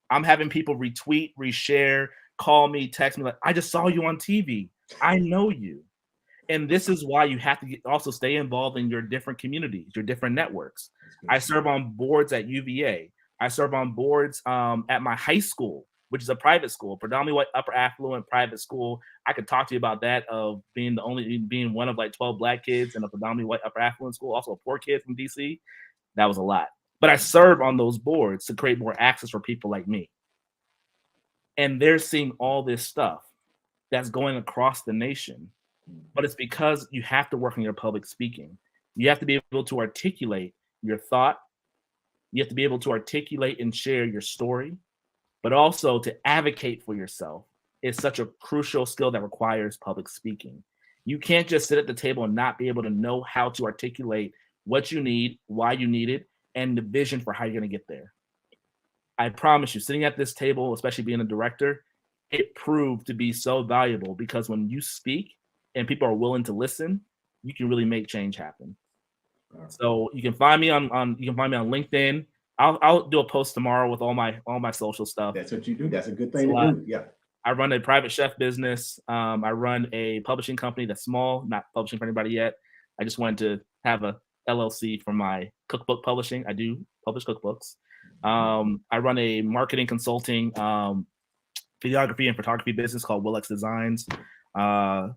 Speaker 3: I'm having people retweet, reshare, call me, text me like, I just saw you on TV. I know you. And this is why you have to also stay involved in your different communities, your different networks. I serve on boards at UVA. I serve on boards at my high school, which is a private school, predominantly white, upper affluent private school. I could talk to you about that, of being one of like 12 Black kids in a predominantly white upper affluent school, also a poor kid from DC. That was a lot. But I serve on those boards to create more access for people like me. And they're seeing all this stuff that's going across the nation. But it's because you have to work on your public speaking. You have to be able to articulate your thought. You have to be able to articulate and share your story, but also to advocate for yourself is such a crucial skill that requires public speaking. You can't just sit at the table and not be able to know how to articulate what you need, why you need it, and the vision for how you're going to get there. I promise you, sitting at this table, especially being a director, it proved to be so valuable, because when you speak and people are willing to listen, you can really make change happen. So you can find me on LinkedIn. I'll do a post tomorrow with all my social stuff.
Speaker 1: That's what you do. That's a good thing to do. Yeah.
Speaker 3: I run a private chef business. I run a publishing company that's small, not publishing for anybody yet. I just wanted to have a LLC for my cookbook publishing. I do publish cookbooks. I run a marketing consulting, videography and photography business called Willex Designs.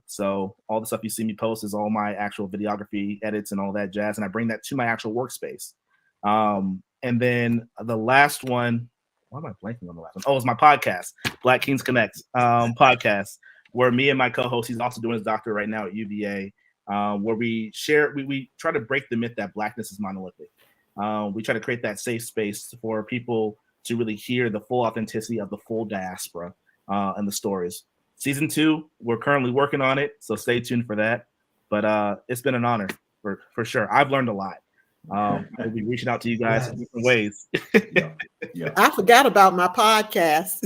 Speaker 3: So all the stuff you see me post is all my actual videography edits and all that jazz, and I bring that to my actual workspace. And then the last one, why am I blanking on the last one? Oh, it's my podcast, Black Kings Connect podcast, where me and my co-host, he's also doing his doctorate right now at UVA, where we try to break the myth that Blackness is monolithic. We try to create that safe space for people to really hear the full authenticity of the full diaspora and the stories. Season 2, we're currently working on it, so stay tuned for that. But it's been an honor for sure. I've learned a lot. I'll be reaching out to you guys in different ways.
Speaker 1: Yeah.
Speaker 4: I forgot about my podcast.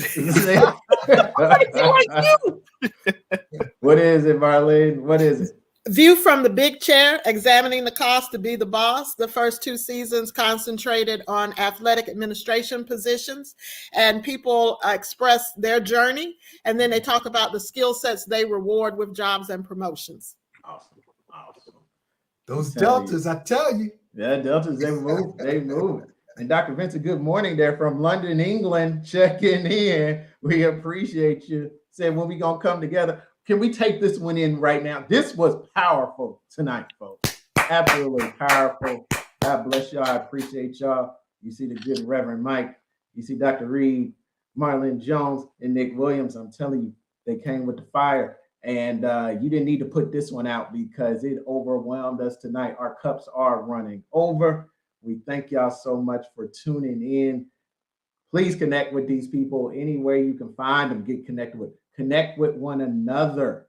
Speaker 1: What is it, Marlene? What is it?
Speaker 4: View from the Big Chair, examining the cost to be the boss. The first 2 seasons concentrated on athletic administration positions, and people express their journey, and then they talk about the skill sets they reward with jobs and promotions.
Speaker 1: Awesome.
Speaker 2: Those deltas, I tell you.
Speaker 1: Yeah, deltas, they move. And Dr. Vincent, good morning there from London, England, checking in. We appreciate you. Said, when we gonna come together? Can we take this one in right now? This was powerful tonight, folks. Absolutely powerful. God bless y'all. I appreciate y'all. You see the good Reverend Mike. You see Dr. Reed, Marlon Jones, and Nick Williams. I'm telling you, they came with the fire. And you didn't need to put this one out because it overwhelmed us tonight. Our cups are running over. We thank y'all so much for tuning in. Please connect with these people any way you can find them. Connect with one another.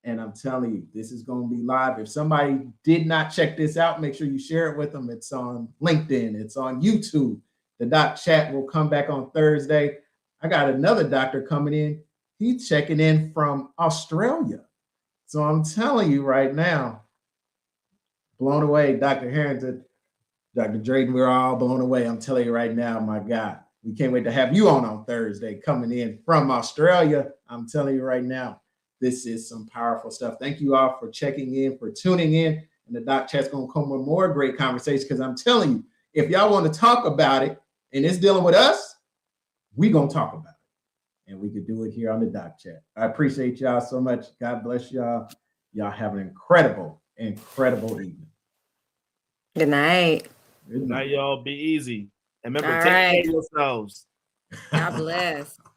Speaker 1: And I'm telling you, this is going to be live. If somebody did not check this out, make sure you share it with them. It's on LinkedIn. It's on YouTube. The doc chat will come back on Thursday. I got another doctor coming in. He's checking in from Australia. So I'm telling you right now, blown away, Dr. Harrington, Dr. Drayton, we're all blown away. I'm telling you right now, my God, we can't wait to have you on Thursday coming in from Australia. I'm telling you right now, this is some powerful stuff. Thank you all for checking in, for tuning in. And the doc chat's going to come with more great conversations, because I'm telling you, if y'all want to talk about it and it's dealing with us, we're going to talk about it. And we could do it here on the doc chat. I appreciate y'all so much. God bless y'all. Y'all have an incredible evening.
Speaker 6: Good night.
Speaker 1: Good
Speaker 3: Now
Speaker 1: night.
Speaker 3: y'all be easy. And remember,
Speaker 6: All
Speaker 3: take care
Speaker 6: right.
Speaker 3: of yourselves.
Speaker 6: God bless.